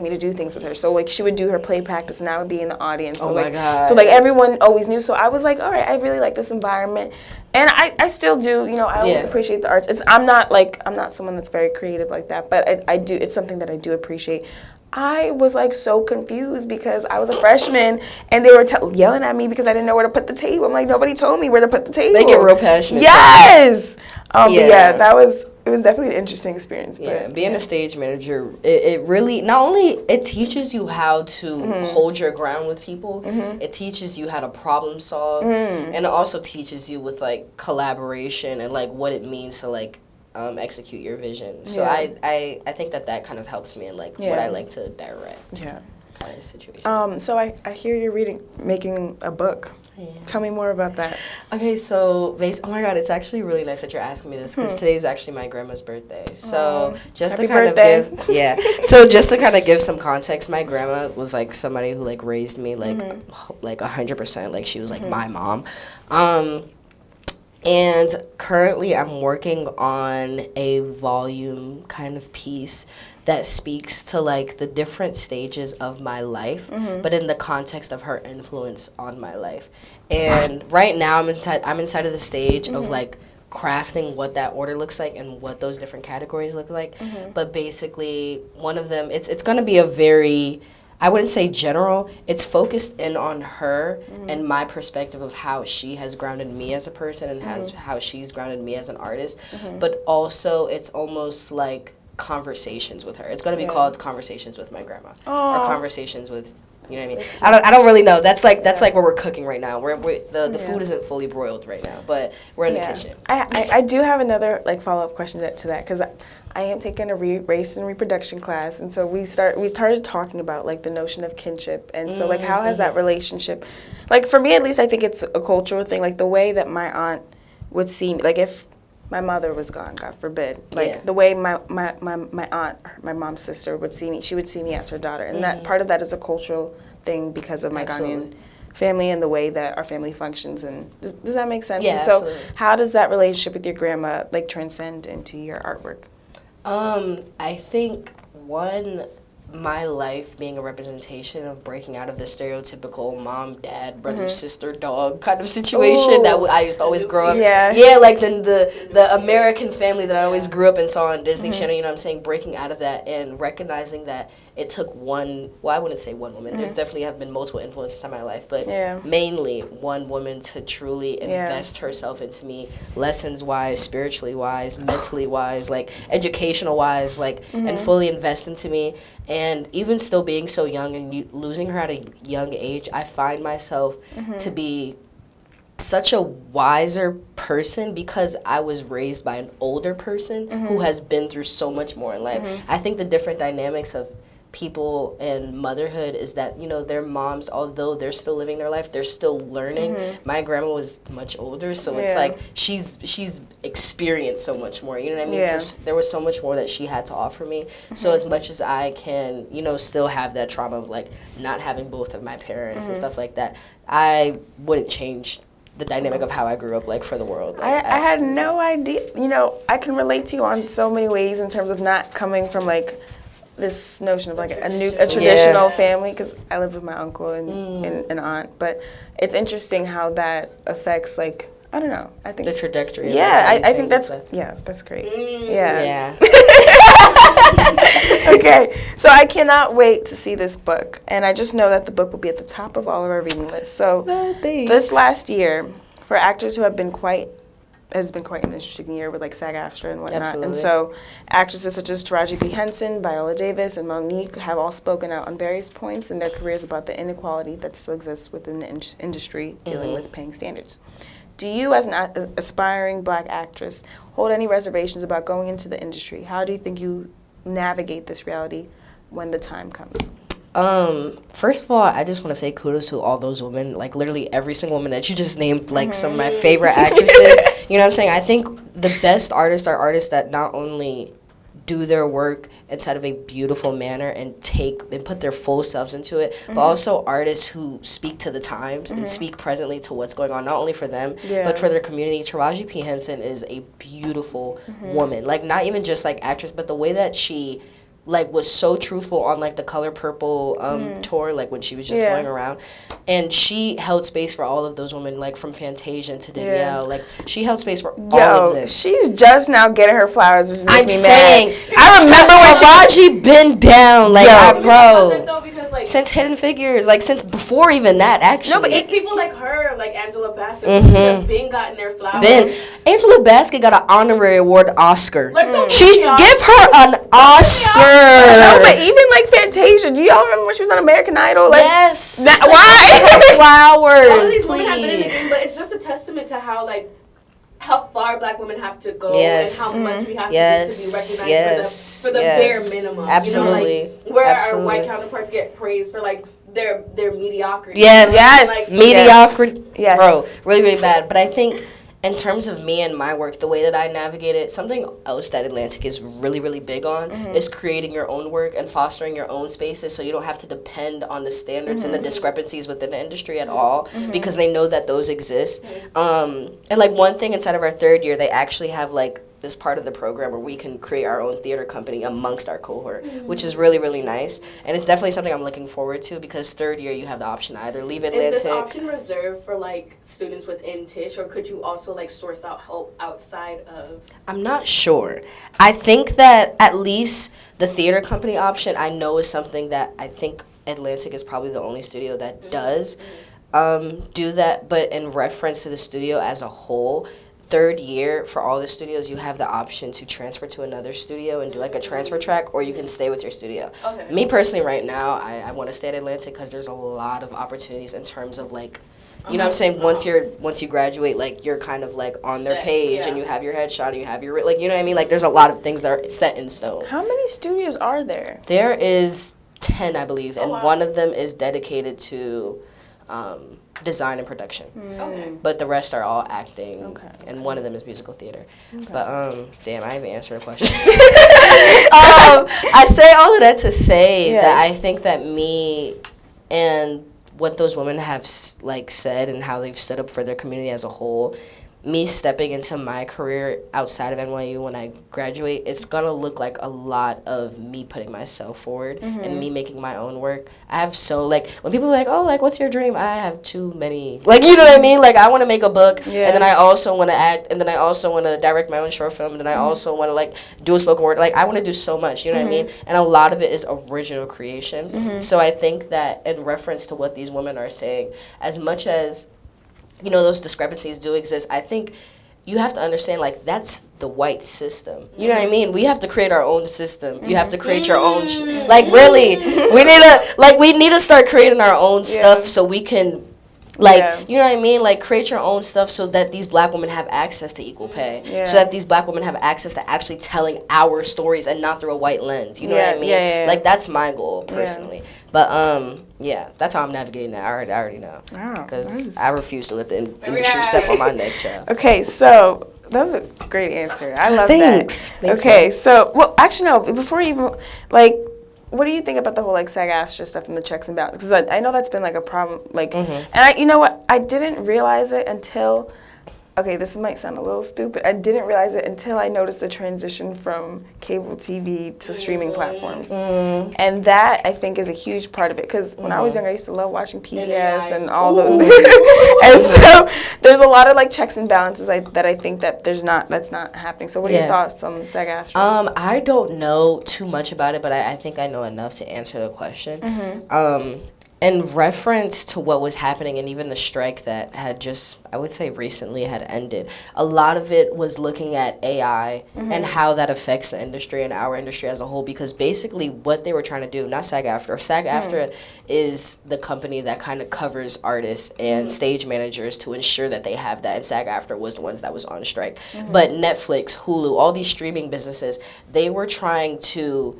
Speaker 2: me to do things with her. So like she would do her play practice, and I would be in the audience. So,
Speaker 5: Oh my
Speaker 2: like,
Speaker 5: God.
Speaker 2: So like everyone always knew. So I was like, all right, I really like this environment. And I still do, you know, I always
Speaker 5: Yeah.
Speaker 2: appreciate the arts. I'm not someone that's very creative like that, but I do, it's something that I do appreciate. I was like so confused because I was a freshman and they were yelling at me because I didn't know where to put the table. I'm like, nobody told me where to put the table.
Speaker 5: They get real passionate.
Speaker 2: Yes! But
Speaker 5: Yeah.
Speaker 2: yeah, it was definitely an interesting experience.
Speaker 5: Yeah,
Speaker 2: But,
Speaker 5: being a stage manager, it really, not only, it teaches you how to hold your ground with people, it teaches you how to problem solve, and it also teaches you with, like, collaboration and, like, what it means to, like, execute your vision. So
Speaker 2: Yeah.
Speaker 5: I think that kind of helps me in, like, what I like to direct
Speaker 2: Yeah.
Speaker 5: kind of situation.
Speaker 2: So I hear you're making a book.
Speaker 5: Yeah.
Speaker 2: Tell me more about that.
Speaker 5: Okay, so oh my God, it's actually really nice that you're asking me this because today's actually my grandma's birthday. So just
Speaker 2: Happy
Speaker 5: to kind
Speaker 2: birthday.
Speaker 5: of give, so just to kind of give some context, my grandma was like somebody who like raised me like 100%, like she was like my mom. And currently I'm working on a volume kind of piece that speaks to like the different stages of my life, but in the context of her influence on my life. And right now I'm inside of the stage of like crafting what that order looks like and what those different categories look like. But basically one of them, it's going to be a very, I wouldn't say general, it's focused in on her and my perspective of how she has grounded me as a person and how she's grounded me as an artist. But also it's almost like conversations with her. It's going to be called Conversations with My Grandma. Or Conversations with, you know what I mean? I don't really know. That's like where we're cooking right now. The food isn't fully broiled right now, but we're in the kitchen.
Speaker 2: I do have another like follow-up question to that because I am taking a race and reproduction class, and so we started talking about like the notion of kinship, and so like how has that relationship, like for me at least, I think it's a cultural thing, like the way that my aunt would see me, like if my mother was gone, God forbid, like the way my aunt, my mom's sister would see me, she would see me as her daughter, and that part of that is a cultural thing because of my Ghanaian family and the way that our family functions. And does that make sense?
Speaker 5: Yeah,
Speaker 2: and so
Speaker 5: absolutely.
Speaker 2: how does that relationship with your grandma like transcend into your artwork?
Speaker 5: I think my life being a representation of breaking out of the stereotypical mom, dad, brother, sister, dog kind of situation that I used to always grow up.
Speaker 2: Yeah.
Speaker 5: Like the American family that I always grew up and saw on Disney Channel, you know what I'm saying? Breaking out of that and recognizing that it took I wouldn't say one woman. There's definitely have been multiple influences in my life, but mainly one woman to truly invest herself into me, lessons-wise, spiritually-wise, mentally-wise, like educational-wise, like, and fully invest into me. And even still being so young and losing her at a young age, I find myself to be such a wiser person because I was raised by an older person who has been through so much more in life. I think the different dynamics of people and motherhood is that, you know, their moms, although they're still living their life, they're still learning. My grandma was much older, so it's like she's experienced so much more, you know what I mean? So there was so much more that she had to offer me. So as much as I can, you know, still have that trauma of like not having both of my parents and stuff like that, I wouldn't change the dynamic of how I grew up, like, for the world. Like,
Speaker 2: I had no idea. You know, I can relate to you on so many ways in terms of not coming from like this notion of like a traditional family, because I live with my uncle and aunt. But it's interesting how that affects, like, I don't know. I think
Speaker 5: the trajectory.
Speaker 2: I think that's that's great.
Speaker 5: Yeah.
Speaker 2: Okay, so I cannot wait to see this book, and I just know that the book will be at the top of all of our reading lists. So this last year, for actors who have been quite has been quite an interesting year with like SAG-AFTRA and whatnot.
Speaker 5: Absolutely.
Speaker 2: And so actresses such as Taraji P. Henson, Viola Davis, and Monique have all spoken out on various points in their careers about the inequality that still exists within the industry dealing with paying standards. Do you, as an aspiring Black actress, hold any reservations about going into the industry? How do you think you navigate this reality when the time comes?
Speaker 5: First of all, I just want to say kudos to all those women, like literally every single woman that you just named, like some of my favorite actresses. You know what I'm saying? I think the best artists are artists that not only do their work inside of a beautiful manner and put their full selves into it, but also artists who speak to the times and speak presently to what's going on, not only for them, but for their community. Taraji P. Henson is a beautiful woman. Like, not even just, like, actress, but the way that she, like, was so truthful on, like, the Color Purple tour, like, when she was just going around. And she held space for all of those women, like, from Fantasia to Danielle. Like, she held space for all of them.
Speaker 2: She's just now getting her flowers, which makes
Speaker 5: I'm
Speaker 2: me
Speaker 5: saying,
Speaker 2: mad. I remember when
Speaker 5: Taraji been down, like, bro.
Speaker 1: Though, because, like,
Speaker 5: Since Hidden Figures, like, since before even that, actually.
Speaker 1: no, but it's people like her, like Angela Bassett, who have been gotten their flowers.
Speaker 5: Then Angela Bassett got an honorary award Oscar.
Speaker 1: Like, no,
Speaker 5: She
Speaker 1: yeah.
Speaker 5: give her an Oscar.
Speaker 2: No, but even like Fantasia, do y'all remember when she was on American Idol? Like,
Speaker 5: Yes.
Speaker 2: why?
Speaker 5: Flowers,
Speaker 1: All these women have been in the
Speaker 5: please.
Speaker 1: game, but it's just a testament to how far Black women have to go
Speaker 5: Yes.
Speaker 1: and how much we have
Speaker 5: Yes.
Speaker 1: to do to be
Speaker 5: Yes.
Speaker 1: recognized for the
Speaker 5: Yes.
Speaker 1: bare minimum.
Speaker 5: Absolutely.
Speaker 1: You know, like, where
Speaker 5: Absolutely.
Speaker 1: our white counterparts get praised for like their mediocrity.
Speaker 5: Yes.
Speaker 2: Yes.
Speaker 1: Like,
Speaker 5: Mediocrity.
Speaker 2: Yes.
Speaker 5: Bro, really, really bad. But I think in terms of me and my work, the way that I navigate it, something else that Atlantic is really, really big on is creating your own work and fostering your own spaces so you don't have to depend on the standards and the discrepancies within the industry at all because they know that those exist. And like one thing inside of our third year, they actually have like this part of the program where we can create our own theater company amongst our cohort, which is really, really nice. And it's definitely something I'm looking forward to because third year you have the option to either leave Atlantic.
Speaker 1: Is this option reserved for like students within Tisch, or could you also like source out help outside of?
Speaker 5: I'm not sure. I think that at least the theater company option I know is something that I think Atlantic is probably the only studio that does do that. But in reference to the studio as a whole, third year for all the studios, you have the option to transfer to another studio and do like a transfer track, or you can stay with your studio.
Speaker 1: Okay.
Speaker 5: Me personally, right now, I want to stay at Atlantic because there's a lot of opportunities in terms of like, you know what I'm saying? Once you graduate, like you're kind of like on their
Speaker 1: Set,
Speaker 5: page and
Speaker 1: yeah.
Speaker 5: you have your headshot and you have your like, you know what I mean? Like there's a lot of things that are set in stone.
Speaker 2: How many studios are there?
Speaker 5: There is 10, I believe, and
Speaker 1: wow.
Speaker 5: one of them is dedicated to design and production.
Speaker 1: Okay.
Speaker 5: But the rest are all acting,
Speaker 2: Okay.
Speaker 5: and one of them is musical theater. But damn, I haven't answered a question. I say all of that to say that I think that me and what those women have like said and how they've stood up for their community as a whole, me stepping into my career outside of NYU when I graduate, it's gonna look like a lot of me putting myself forward and me making my own work. I have like, when people are like, oh, like, what's your dream? I have too many. Like, you know what I mean? Like, I want to make a book, and then I also want to act, and then I also want to direct my own short film, and then I also want to, like, do a spoken word. Like, I want to do so much, you know what I mean? And a lot of it is original creation. So I think that in reference to what these women are saying, as much as, you know, those discrepancies do exist, I think you have to understand, like, that's the white system. You know what I mean? We have to create our own system. You have to create your own, like, really, we need to start creating our own stuff so we can, like, you know what I mean? Like, create your own stuff so that these Black women have access to equal pay. So that these Black women have access to actually telling our stories and not through a white lens. You know what I mean? Like, that's my goal, personally. But, yeah, that's how I'm navigating that. I already know. Because I refuse to let the industry step on my neck, child.
Speaker 2: Okay, so that's a great answer. I love
Speaker 5: Thanks.
Speaker 2: that.
Speaker 5: Thanks,
Speaker 2: Okay, so, well, actually, no, before you even, like, what do you think about the whole, like, SAG-AFTRA stuff and the checks and balances? Because I know that's been, like, a problem, like, and you know what? I didn't realize it until, okay, this might sound a little stupid. I didn't realize it until I noticed the transition from cable TV to streaming platforms. And that, I think, is a huge part of it. Because when I was younger, I used to love watching PBS and all those. And so there's a lot of, like, checks and balances that I think that that's not happening. So what are your thoughts on SAG-AFTRA?
Speaker 5: I don't know too much about it, but I think I know enough to answer the question. in reference to what was happening and even the strike that had just, I would say recently had ended, a lot of it was looking at AI and how that affects the industry and our industry as a whole, because basically what they were trying to do, not SAG-AFTRA is the company that kind of covers artists and stage managers to ensure that they have that, and SAG-AFTRA was the ones that was on strike. But Netflix, Hulu, all these streaming businesses, they were trying to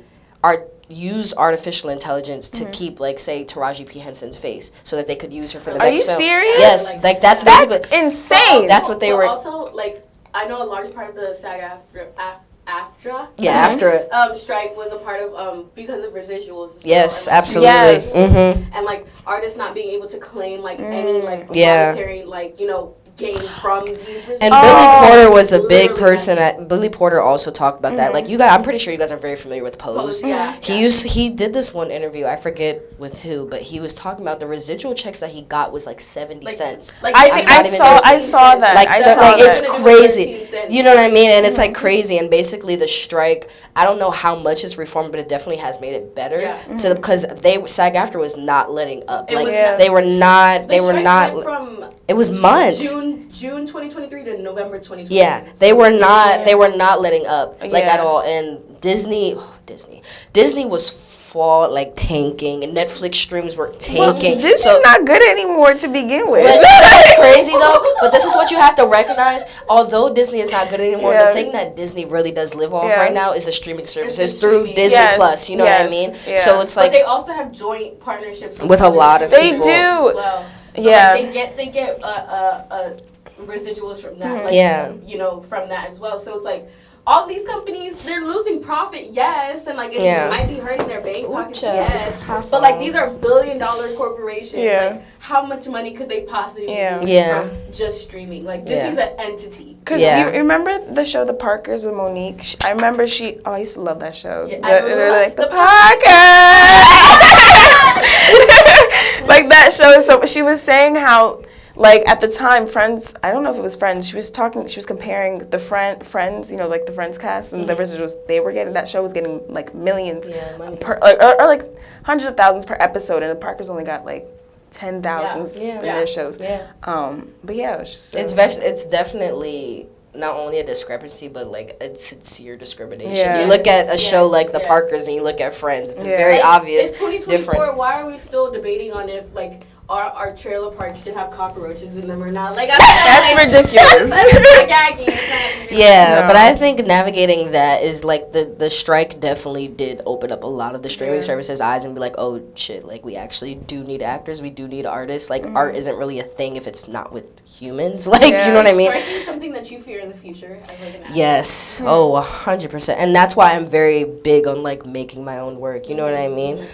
Speaker 5: use artificial intelligence to keep, like, say, Taraji P. Henson's face so that they could use her for the next film.
Speaker 2: Are you serious?
Speaker 5: Yes, like that's basically
Speaker 2: insane.
Speaker 5: That's what they
Speaker 1: but
Speaker 5: were.
Speaker 1: Also, like, I know a large part of the SAG-AFTRA
Speaker 5: Yeah, after it.
Speaker 1: strike was a part of because of residuals.
Speaker 5: Yes,
Speaker 1: and, like,
Speaker 5: absolutely.
Speaker 2: Yes.
Speaker 5: Mm-hmm.
Speaker 1: and like artists not being able to claim like any like
Speaker 5: Yeah.
Speaker 1: monetary like gain from these residuals.
Speaker 5: And Billy Porter was a big
Speaker 1: Literally
Speaker 5: person. Billy Porter also talked about that. Like, you guys, I'm pretty sure you guys are very familiar with Pose.
Speaker 1: Yeah.
Speaker 5: He did this one interview. I forget with who, but he was talking about the residual checks that he got was like 70 cents.
Speaker 1: Like,
Speaker 2: I
Speaker 1: I'm
Speaker 2: think
Speaker 1: not
Speaker 2: I
Speaker 1: even
Speaker 2: saw
Speaker 1: joking.
Speaker 2: I saw that.
Speaker 5: Like,
Speaker 2: I
Speaker 5: the,
Speaker 2: saw
Speaker 5: like
Speaker 2: that.
Speaker 5: it's
Speaker 1: It was
Speaker 5: crazy.
Speaker 1: 13 cents.
Speaker 5: You know what I mean? And it's like crazy. And basically, the strike, I don't know how much is reformed, but it definitely has made it better.
Speaker 1: Yeah.
Speaker 5: Because SAG-AFTRA was not letting up.
Speaker 1: It
Speaker 5: Like,
Speaker 1: was not-
Speaker 5: they were not. They
Speaker 1: The
Speaker 5: were
Speaker 1: strike
Speaker 5: not.
Speaker 1: went from
Speaker 5: It was months.
Speaker 1: June 2023 to November 2023.
Speaker 5: Yeah, they were not. They were not letting up like
Speaker 2: Yeah.
Speaker 5: at all. And Disney was tanking, and Netflix streams were tanking.
Speaker 2: This
Speaker 5: So
Speaker 2: is not good anymore to begin with.
Speaker 5: but that's crazy though. But this is what you have to recognize. Although Disney is not good anymore,
Speaker 2: Yeah.
Speaker 5: the thing that Disney really does live off
Speaker 2: Yeah.
Speaker 5: right now is the streaming services
Speaker 1: the
Speaker 5: through
Speaker 1: streaming.
Speaker 5: Disney
Speaker 2: Yes,
Speaker 5: Plus. You know what I
Speaker 2: yes,
Speaker 5: mean?
Speaker 2: yeah.
Speaker 5: So it's
Speaker 1: But
Speaker 5: like
Speaker 1: they also have joint partnerships
Speaker 5: with a lot of
Speaker 2: They
Speaker 5: people.
Speaker 2: do.
Speaker 1: as well. So
Speaker 2: Yeah.
Speaker 1: like, they get residuals from that. Like,
Speaker 5: Yeah.
Speaker 1: from that as well. So it's like all these companies, they're losing profit, yes, and like it
Speaker 5: Yeah.
Speaker 1: might be hurting their bank pockets,
Speaker 5: child.
Speaker 1: yes.
Speaker 5: Have
Speaker 1: But like
Speaker 5: fun.
Speaker 1: these are billion-dollar corporations.
Speaker 2: Yeah.
Speaker 1: Like how much money could they possibly
Speaker 2: Yeah.
Speaker 1: lose
Speaker 5: Yeah.
Speaker 1: from just streaming? Like
Speaker 5: Yeah.
Speaker 1: Disney's an entity.
Speaker 2: Cause
Speaker 5: Yeah.
Speaker 2: you remember the show The Parkers with Monique? I remember I used to love that show.
Speaker 1: Yeah, I
Speaker 2: They're
Speaker 1: love
Speaker 2: like the
Speaker 1: the
Speaker 2: Parkers. Like that show. So she was saying how, like at the time, Friends. I don't know if it was Friends. She was comparing the Friends. Like the Friends cast and the residuals they were getting. That show was getting like millions
Speaker 5: money.
Speaker 2: per, or like hundreds of thousands per episode, and the Parkers only got like 10,000
Speaker 5: Yeah.
Speaker 2: in
Speaker 5: Yeah.
Speaker 2: their shows.
Speaker 5: Yeah.
Speaker 2: But yeah, it was just.
Speaker 5: It's definitely not only a discrepancy, but like a sincere discrimination.
Speaker 2: Yeah.
Speaker 5: You look at a show
Speaker 1: Yes,
Speaker 5: like The
Speaker 1: yes.
Speaker 5: Parkers and you look at Friends. It's a
Speaker 2: Yeah.
Speaker 5: very
Speaker 1: Like,
Speaker 5: obvious
Speaker 1: It's 2024.
Speaker 5: difference.
Speaker 1: Why are we still debating on if like our trailer parks should have cockroaches in them or not? Like
Speaker 2: That's ridiculous.
Speaker 5: Yeah,
Speaker 2: No.
Speaker 5: but I think navigating that is like the strike definitely did open up a lot of the streaming services' eyes and be like, oh shit, like we actually do need actors, we do need artists. Like art isn't really a thing if it's not with humans. Like you know what I mean?
Speaker 1: Striking something that you fear in the future as like an actor.
Speaker 5: Yes. Oh, 100%. And that's why I'm very big on like making my own work. You know what I mean?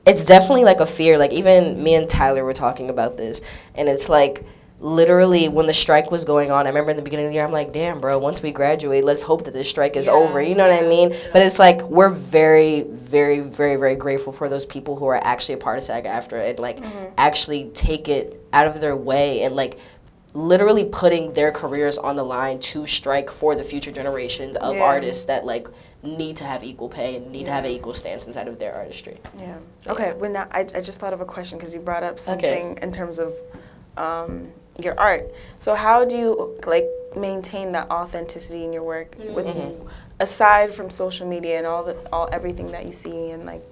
Speaker 5: It's definitely like a fear. Like even me and Tyler were talking about this, and it's like literally when the strike was going on, I remember in the beginning of the year, I'm like, damn, bro, once we graduate, let's hope that this strike is over. You know what I mean? But it's like we're very, very, very, very grateful for those people who are actually a part of SAG-AFTRA and like actually take it out of their way and like literally putting their careers on the line to strike for the future generations of artists that like need to have equal pay and need to have an equal stance inside of their artistry.
Speaker 2: Yeah. Okay. Well, now I just thought of a question because you brought up something in terms of your art. So how do you like maintain that authenticity in your work with aside from social media and everything that you see and like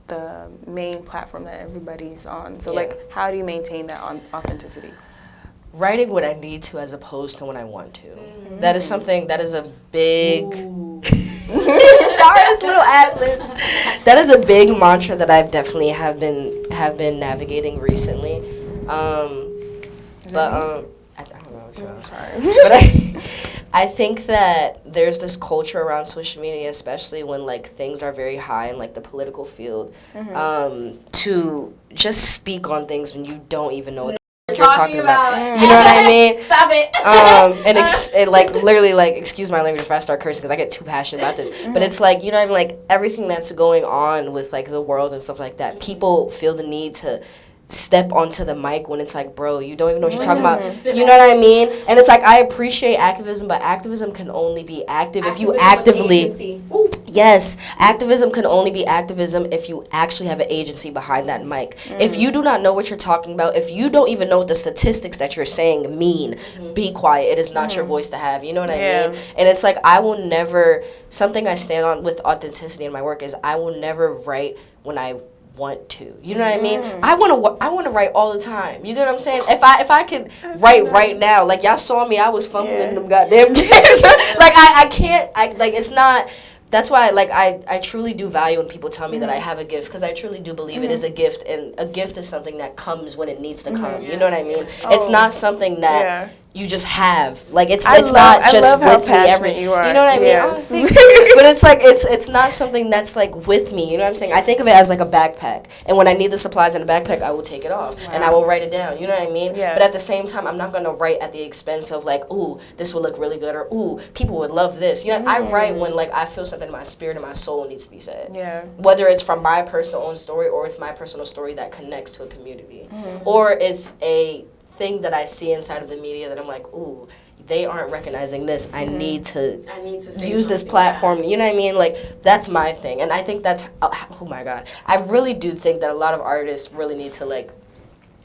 Speaker 2: the main platform that everybody's on? So like how do you maintain that authenticity?
Speaker 5: Writing what I need to as opposed to when I want to. That is something that is a big Dara's little ad-libs. That is a big mantra that I've definitely have been navigating recently. I don't know if you're sorry. But I think that there's this culture around social media, especially when like things are very high in like the political field, to just speak on things when you don't even know what you're talking about. You know what I mean?
Speaker 1: Stop it.
Speaker 5: And it like literally like excuse my language if I start cursing because I get too passionate about this. But it's like, you know what I mean, like everything that's going on with like the world and stuff like that. People feel the need to step onto the mic when it's like, bro, you don't even know what you're talking about. You know what I mean? And it's like I appreciate activism, but activism can only be active if you actively Yes, activism can only be activism if you actually have an agency behind that mic. If you do not know what you're talking about, if you don't even know what the statistics that you're saying mean, be quiet. It is not your voice to have. You know what I mean? And it's like, I will never, something I stand on with authenticity in my work is I will never write when I want to. You know what I mean? I want to write all the time. You get what I'm saying? If I could write right now, like y'all saw me, I was fumbling them goddamn games. Like I can't. It's not. That's why, like, I truly do value when people tell me that I have a gift, because I truly do believe it is a gift, and a gift is something that comes when it needs to come. You know what I mean? It's not something that you just have. Like, it's not just with me every. You know what I mean? Oh, but it's like it's not something that's like with me. You know what I'm saying? I think of it as like a backpack, and when I need the supplies in the backpack, I will take it off and I will write it down. You know what I mean? But at the same time, I'm not gonna write at the expense of like, ooh, this will look really good, or ooh, people would love this. You know, I write when like I feel something in my spirit and my soul needs to be said. Whether it's from my personal own story or it's my personal story that connects to a community, or it's a thing that I see inside of the media that I'm like, ooh, they aren't recognizing this. I need to use this platform. You know what I mean? Like, that's my thing. And I think that's, oh my God. I really do think that a lot of artists really need to, like,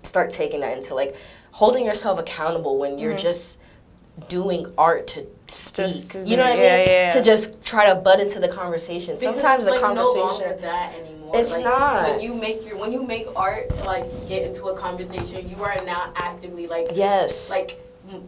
Speaker 5: start taking that into, like, holding yourself accountable when you're just doing art to speak. You know what I mean? To just try to butt into the conversation.
Speaker 1: Because
Speaker 5: sometimes the conversation.
Speaker 1: No longer that anymore.
Speaker 5: It's
Speaker 1: like,
Speaker 5: not.
Speaker 1: When you make art to like get into a conversation, you are now actively like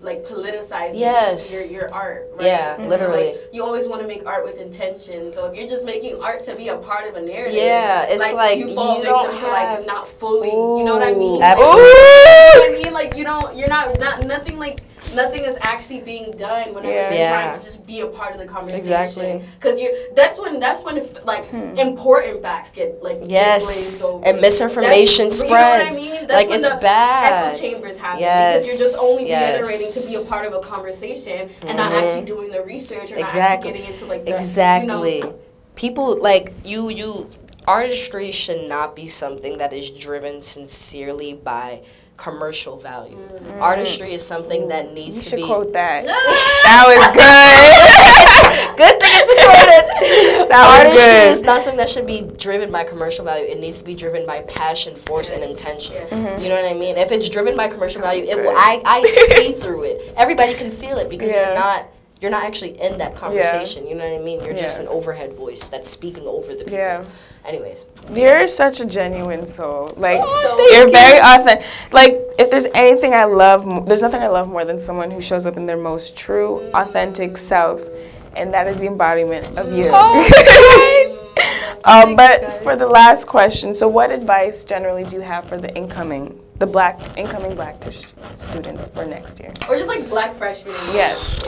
Speaker 1: like politicizing your art. Right?
Speaker 5: Yeah, literally.
Speaker 1: So, like, you always want to make art with intention. So if you're just making art to be a part of a narrative,
Speaker 5: it's like
Speaker 1: you fall victim to like not fully. You know what I mean?
Speaker 5: Absolutely.
Speaker 1: Like, you know what I mean? Like you're not nothing like. Nothing is actually being done whenever you're trying to just be a part of the conversation. Exactly. Because that's when like important facts get like glazed over.
Speaker 5: And misinformation spreads.
Speaker 1: You know what I mean? That's
Speaker 5: like
Speaker 1: when
Speaker 5: it's
Speaker 1: the
Speaker 5: bad.
Speaker 1: Echo chambers happen because you're just only reiterating to be a part of a conversation and not actually doing the research or not actually getting into like the
Speaker 5: People like you. Artistry should not be something that is driven sincerely by commercial value. Artistry is something that needs to be.
Speaker 2: You should quote that. That was good.
Speaker 5: Good thing it's quoted. Artistry
Speaker 2: good.
Speaker 5: is not something that should be driven by commercial value. It needs to be driven by passion, force, and intention. You know what I mean? If it's driven by commercial value, it will. I see through it. Everybody can feel it because you're not actually in that conversation. You know what I mean? You're just an overhead voice that's speaking over the people. Anyways,
Speaker 2: you're such a genuine soul. Like you're very authentic. Like if there's anything I love, there's nothing I love more than someone who shows up in their most true, authentic selves, and that is the embodiment of you. But for the last question, so what advice generally do you have for the incoming black students for next year?
Speaker 1: Or just like black freshmen?
Speaker 2: Yes.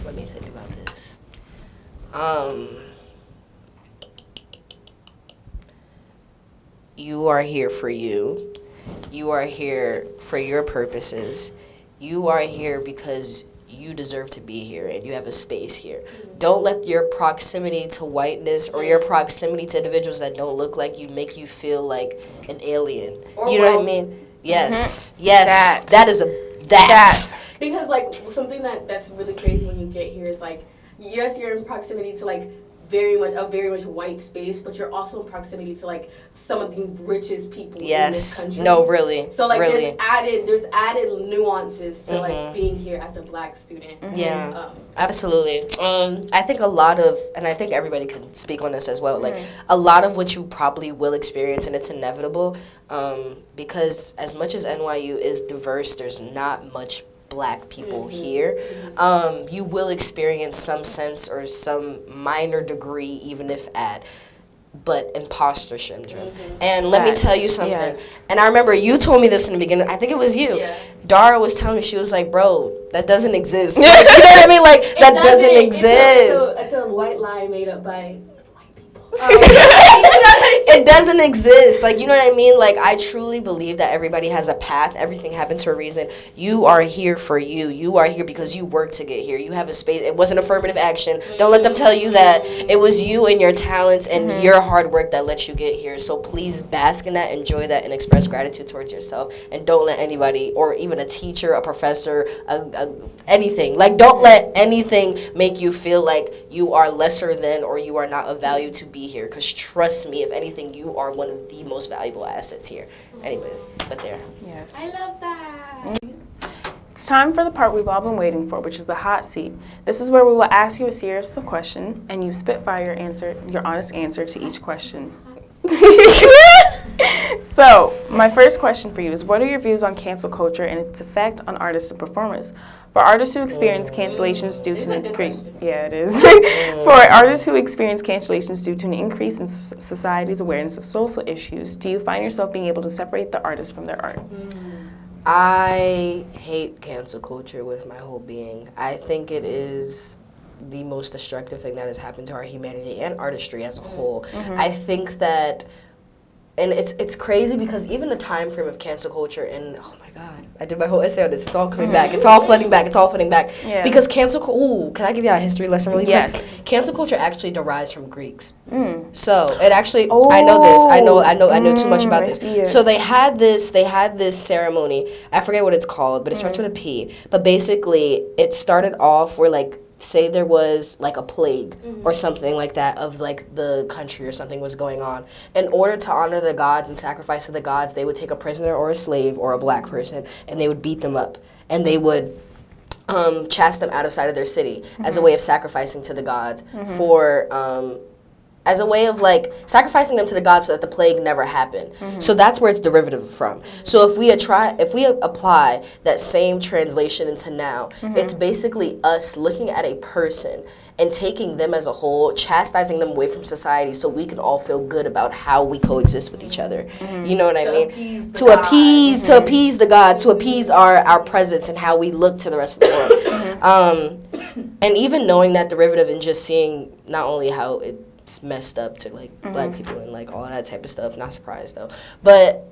Speaker 5: Let me think about this. You are here for you. You are here for your purposes. You are here because you deserve to be here and you have a space here. Don't let your proximity to whiteness or your proximity to individuals that don't look like you make you feel like an alien. You know what I mean? Yes. Yes. That is that.
Speaker 1: Because like something that's really crazy when you get here is like, yes, you're in proximity to like very much white space, but you're also in proximity to like some of the richest people in this country.
Speaker 5: No, really.
Speaker 1: So like
Speaker 5: really.
Speaker 1: there's added nuances to like being here as a black student.
Speaker 5: Yeah. Absolutely. I think a lot of, and I think everybody can speak on this as well, like a lot of what you probably will experience, and it's inevitable, because as much as NYU is diverse, there's not much black people here. You will experience some sense or some minor degree, even if but imposter syndrome. And let me tell you something. And I remember you told me this in the beginning. I think it was you. Dara was telling me, she was like, bro, that doesn't exist. Like, you know what I mean? Like, that doesn't exist.
Speaker 1: It's a white lie made up by white people.
Speaker 5: It doesn't exist. Like, you know what I mean? Like, I truly believe that everybody has a path. Everything happens for a reason. You are here for you. You are here because you worked to get here. You have a space. It wasn't affirmative action. Don't let them tell you that. It was you and your talents and your hard work that let you get here. So please bask in that, enjoy that, and express gratitude towards yourself. And don't let anybody, or even a teacher, a professor, anything. Like, don't let anything make you feel like you are lesser than or you are not of value to be here. Because trust me, if anything, you are one of the most valuable assets here. Anyway, but there.
Speaker 2: Yes.
Speaker 1: I love that.
Speaker 2: It's time for the part we've all been waiting for, which is the hot seat. This is where we will ask you a series of questions, and you spitfire your honest answer to each question. So, my first question for you is, what are your views on cancel culture and its effect on artists and performers? For artists who experience cancellations due to an increase, For artists who experience cancellations due to an increase in society's awareness of social issues, do you find yourself being able to separate the artist from their art?
Speaker 5: I hate cancel culture with my whole being. I think it is the most destructive thing that has happened to our humanity and artistry as a whole. I think that, and it's crazy because even the time frame of cancel culture, and oh my god, I did my whole essay on this. It's all coming back. It's all flooding back. It's all flooding back.
Speaker 2: Yeah.
Speaker 5: Because can I give you a history lesson really quick?
Speaker 2: Yes.
Speaker 5: Cancel culture actually derives from Greeks. So it actually, I know this. I know too much about
Speaker 2: I
Speaker 5: this.
Speaker 2: see it.
Speaker 5: So they had this ceremony. I forget what it's called, but it starts with a P. But basically, it started off where, like, say there was like a plague or something like that of like the country or something was going on. In order to honor the gods and sacrifice to the gods, they would take a prisoner or a slave or a black person and they would beat them up and they would chase them out of sight of their city as a way of sacrificing to the gods for as a way of like sacrificing them to the gods so that the plague never happened. So that's where it's derivative from. So if we apply that same translation into now, it's basically us looking at a person and taking them as a whole, chastising them away from society so we can all feel good about how we coexist with each other. You know what I mean? To appease the God, to appease our presence and how we look to the rest of the world. And even knowing that derivative and just seeing not only how it's messed up to like black people and like all of that type of stuff, not surprised though, but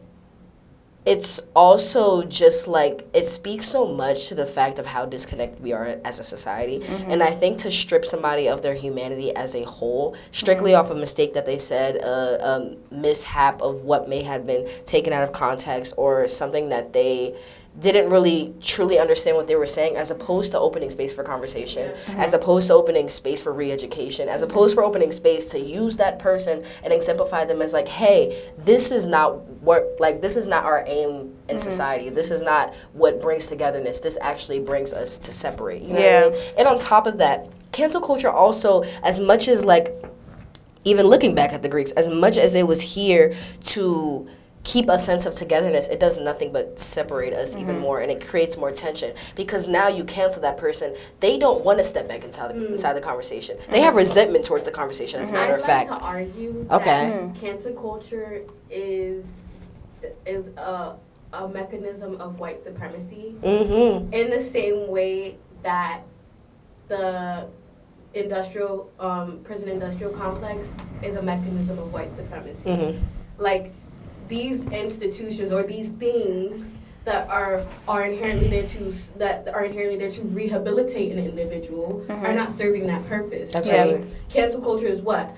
Speaker 5: it's also just like it speaks so much to the fact of how disconnected we are as a society. And I think to strip somebody of their humanity as a whole strictly off a mistake that they said, a mishap of what may have been taken out of context or something that they didn't really truly understand what they were saying, as opposed to opening space for conversation, as opposed to opening space for re-education, as opposed for opening space to use that person and exemplify them as like, hey, this is not our aim in society. This is not what brings togetherness. This actually brings us to separate. You know what I mean? And on top of that, cancel culture also, as much as like, even looking back at the Greeks, as much as it was here to keep a sense of togetherness, it does nothing but separate us even more, and it creates more tension because now you cancel that person. They don't want to step back inside the conversation. They have resentment towards the conversation, as a matter of fact.
Speaker 1: I'd like to argue that cancel culture is a mechanism of white supremacy in the same way that the prison industrial complex is a mechanism of white supremacy. Like, these institutions or these things that are inherently there to rehabilitate an individual are not serving that purpose.
Speaker 5: Absolutely.
Speaker 1: Cancel culture is what?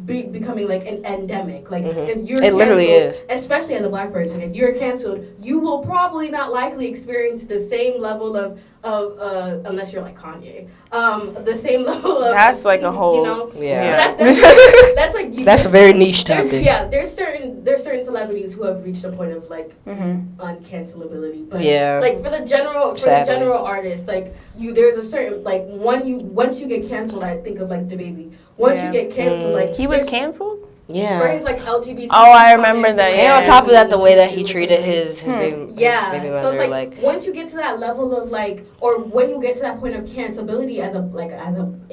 Speaker 1: Becoming like an endemic. Like if you're
Speaker 5: it literally
Speaker 1: canceled,
Speaker 5: is.
Speaker 1: especially as a black person, if you're canceled, you will probably not likely experience the same level of unless you're like Kanye, the same level of
Speaker 2: that's like a whole
Speaker 1: that's like
Speaker 5: that's a very niche topic.
Speaker 1: There's certain celebrities who have reached a point of like uncancelability, but like for the general artist, like there's a certain like once you get canceled, I think of like DaBaby. Once you get canceled, like
Speaker 2: he was canceled.
Speaker 1: For his like LGBT.
Speaker 2: Oh, I remember that.
Speaker 5: And on top of that, the way that he treated his baby mother.
Speaker 1: So it's like once you get to that level of like, or when you get to that point of cancelability as a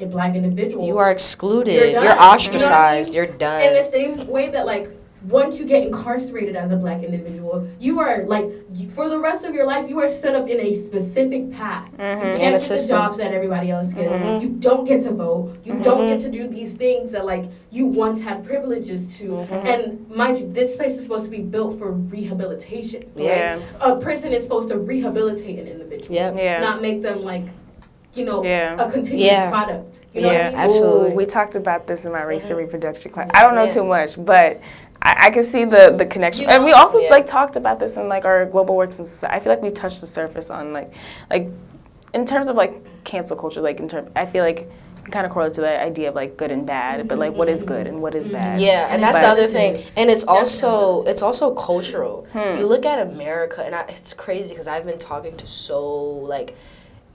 Speaker 1: black individual,
Speaker 5: you are excluded. You're ostracized. You're done.
Speaker 1: In the same way that like once you get incarcerated as a black individual, you are like, for the rest of your life, you are set up in a specific path. You can't get the
Speaker 5: system.
Speaker 1: jobs that everybody else gets. You don't get to vote. You don't get to do these things that like you once had privileges to. And mind you, this place is supposed to be built for rehabilitation.
Speaker 2: Yeah.
Speaker 1: Right? A prison is supposed to rehabilitate an individual,
Speaker 2: Yeah.
Speaker 1: not make them like, you know,
Speaker 2: Yeah.
Speaker 1: a continuous
Speaker 5: Yeah.
Speaker 1: product. You know what I mean?
Speaker 5: Absolutely.
Speaker 2: Ooh, we talked about this in my race and reproduction class. I don't know too much, but I can see the connection.
Speaker 1: You
Speaker 2: And we
Speaker 1: know?
Speaker 2: also
Speaker 5: Yeah.
Speaker 2: like talked about this in like our global works and society. I feel like we've touched the surface on like in terms of like cancel culture. Like I feel like you can kind of correlate to the idea of like good and bad, but like what is good and what is bad.
Speaker 5: Yeah, and that's
Speaker 2: But-
Speaker 5: the other thing, and it's also cultural. You look at America, and it's crazy because I've been talking to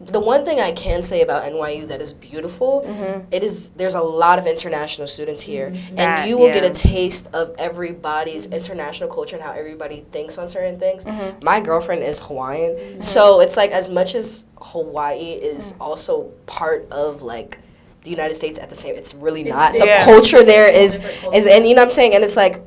Speaker 5: the one thing I can say about NYU that is beautiful, there's a lot of international students here, and you will get a taste of everybody's international culture and how everybody thinks on certain things. My girlfriend is Hawaiian, so it's like as much as Hawaii is also part of like the United States at the same, it's really not. The
Speaker 2: Yeah.
Speaker 5: culture there is, and you know what I'm saying, and it's like,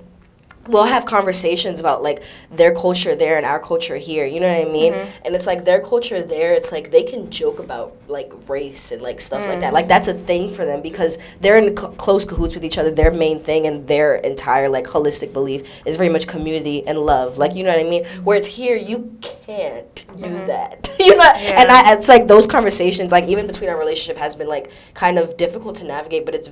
Speaker 5: we'll have conversations about like their culture there and our culture here, you know what I mean? And it's like their culture there, it's like they can joke about like race and like stuff like that. Like that's a thing for them because they're in close cahoots with each other. Their main thing and their entire like holistic belief is very much community and love. Like, you know what I mean? Where it's here, you can't do that. You know? And it's like those conversations, like even between our relationship has been like kind of difficult to navigate, but it's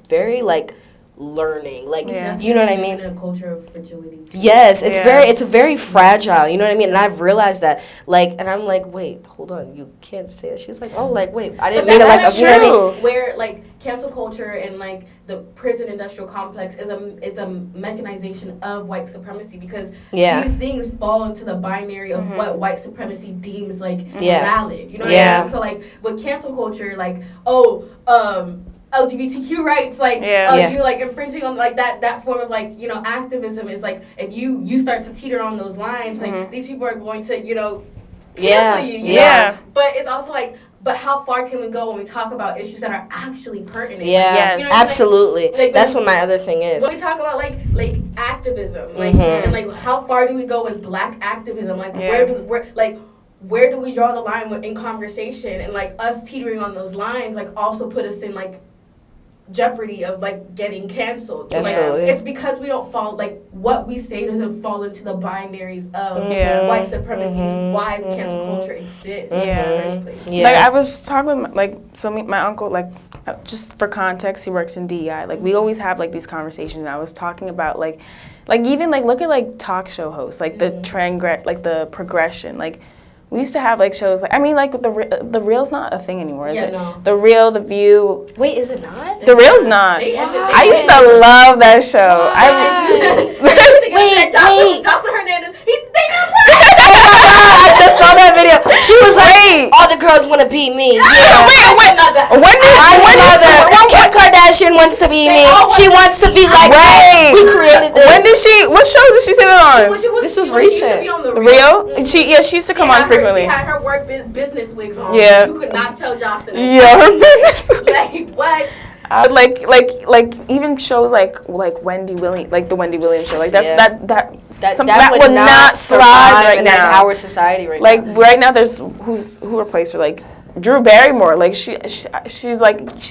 Speaker 5: very like learning, like you know what I mean?
Speaker 1: In a culture of fragility.
Speaker 5: Yes, it's very fragile, you know what I mean? And I've realized that, like, and I'm like, wait, hold on, you can't say that. She's like, oh, like, wait, I didn't mean it like,
Speaker 1: that's
Speaker 5: you know what I mean?
Speaker 1: Where like cancel culture and like the prison industrial complex is a mechanization of white supremacy because these things fall into the binary of what white supremacy deems like valid. You know what I mean? So like with cancel culture, like LGBTQ rights, like you like infringing on like that form of like, you know, activism is like if you start to teeter on those lines, like these people are going to, you know, cancel you. You know? But it's also like, but how far can we go when we talk about issues that are actually pertinent?
Speaker 5: Yeah,
Speaker 1: like, you know,
Speaker 5: absolutely.
Speaker 1: like
Speaker 5: that's what my other thing is.
Speaker 1: When we talk about like activism, like and like how far do we go with black activism? Like where do we draw the line in conversation? And like us teetering on those lines, like also put us in like jeopardy of like getting canceled. So, like, it's because we don't fall, like what we say doesn't fall into the binaries of white supremacy, why cancel culture exists in the first place.
Speaker 2: Like I was talking with my uncle, like just for context, he works in DEI. Like we always have like these conversations, and I was talking about like even like look at like talk show hosts, like the trend, like the progression, like we used to have like shows like the Real's not a thing anymore, is it? No. The Real, The View.
Speaker 5: Wait, is it not?
Speaker 2: The Real's not. I used to love that show. Wait.
Speaker 1: Jocelyn Hernandez.
Speaker 5: I just saw that video. She was like, all the girls want to be me. Kim Kardashian wants to be me. She wants to be like us. We created this.
Speaker 2: What show did she say that on?
Speaker 5: This was recent.
Speaker 2: The Real? She used to come on frequently.
Speaker 1: She had her work business wigs on.
Speaker 2: Yeah.
Speaker 1: You could not tell Jocelyn.
Speaker 2: Yeah, her business.
Speaker 1: Like what?
Speaker 2: Like even shows like Wendy Williams, like the Wendy Williams show, like that would not
Speaker 5: survive
Speaker 2: right
Speaker 5: in
Speaker 2: now.
Speaker 5: Like our society right now.
Speaker 2: Like right now, there's who replaced her, like Drew Barrymore. Like she's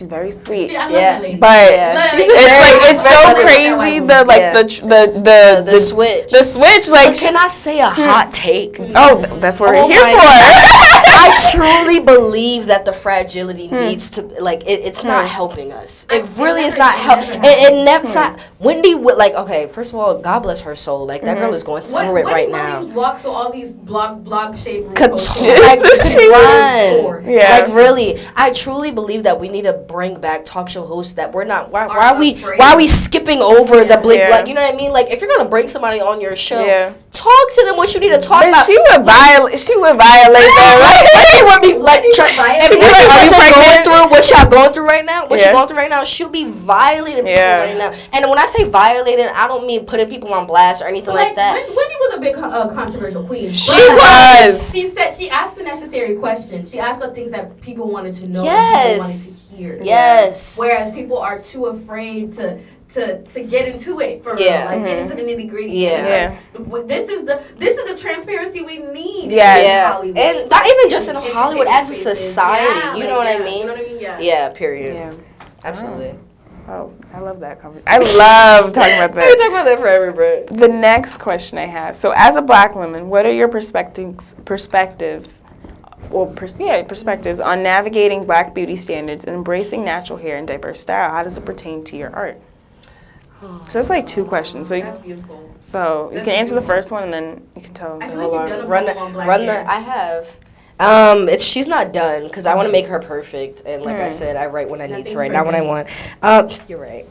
Speaker 2: very sweet.
Speaker 1: See, I love that lady.
Speaker 2: But it's so crazy the
Speaker 5: switch.
Speaker 2: The switch, like.
Speaker 5: But can I say a hot take?
Speaker 2: Oh, that's what we're here for.
Speaker 5: I truly believe that the fragility needs to, like, it's not helping us. It really is not helping. It never. Not Wendy would, like, okay, first of all, God bless her soul. Like, that girl is going through it right now.
Speaker 1: Walk, so all these blog shape
Speaker 5: Could run.
Speaker 2: Yeah.
Speaker 5: Like, really, I truly believe that we need to bring back talk show hosts that we're not. Why are we skipping over the blink? Like, you know what I mean? Like, if you're gonna bring somebody on your show, talk to them what you need to talk about.
Speaker 2: She would violate that, right?
Speaker 5: She would be like, if you wasn't going through what y'all going through right now, she'll be violating people right now. And when I say violating, I don't mean putting people on blast or anything like that.
Speaker 1: Wendy was a big controversial queen.
Speaker 2: She was.
Speaker 1: She said she asked the necessary questions. She asked the things that people wanted to know.
Speaker 5: Yes.
Speaker 1: And people wanted to hear.
Speaker 5: Yes.
Speaker 1: Whereas people are too afraid to
Speaker 6: to get into it for
Speaker 5: Yeah.
Speaker 6: real, like get into the nitty gritty.
Speaker 5: Yeah.
Speaker 6: This is the transparency we need.
Speaker 2: Yes.
Speaker 6: in
Speaker 5: Yeah,
Speaker 6: Hollywood.
Speaker 5: and not even just in
Speaker 6: Entertainment
Speaker 5: Hollywood, as a
Speaker 6: spaces.
Speaker 5: society.
Speaker 6: Yeah,
Speaker 5: You
Speaker 6: like,
Speaker 5: know what I
Speaker 6: yeah,
Speaker 5: mean?
Speaker 6: You know what I mean? Yeah.
Speaker 5: Yeah. Period.
Speaker 2: Yeah.
Speaker 5: Absolutely.
Speaker 2: Oh, I love that conversation. I love talking about
Speaker 5: We
Speaker 2: that.
Speaker 5: talk about that forever, bro.
Speaker 2: The next question I have. So, as a Black woman, what are your perspectives on navigating Black beauty standards and embracing natural hair and diverse style? How does it pertain to your art? So that's like 2 questions. So,
Speaker 6: That's beautiful.
Speaker 2: you can answer the first one and then you can tell.
Speaker 6: I feel
Speaker 5: Hold
Speaker 6: like you've
Speaker 5: on.
Speaker 6: done a
Speaker 5: Run the.
Speaker 6: poem on black
Speaker 5: Run
Speaker 6: hair.
Speaker 5: the. I have. She's not done because I want to make her perfect, and like I said, I write when I need to write, not when I want. You're right.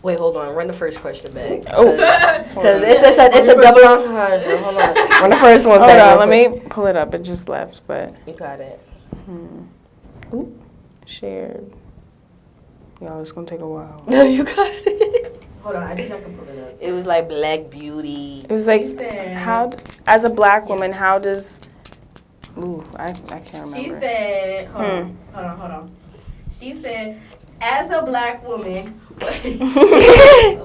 Speaker 5: Wait, hold on. Run the first question back. Because it's a double entendre. Hold on. Run the first one
Speaker 2: Hold
Speaker 5: back.
Speaker 2: on,
Speaker 5: real
Speaker 2: let
Speaker 5: quick.
Speaker 2: me pull it up. It just left, but
Speaker 5: You got it.
Speaker 2: shared. Y'all, it's gonna take a while.
Speaker 5: No, you got it.
Speaker 6: Hold on, I think I can pull it up.
Speaker 5: It was like Black Beauty.
Speaker 2: It was like,
Speaker 6: said-
Speaker 2: how, as a Black woman, how does, I can't remember.
Speaker 6: She said, hold on. She said, as a Black woman,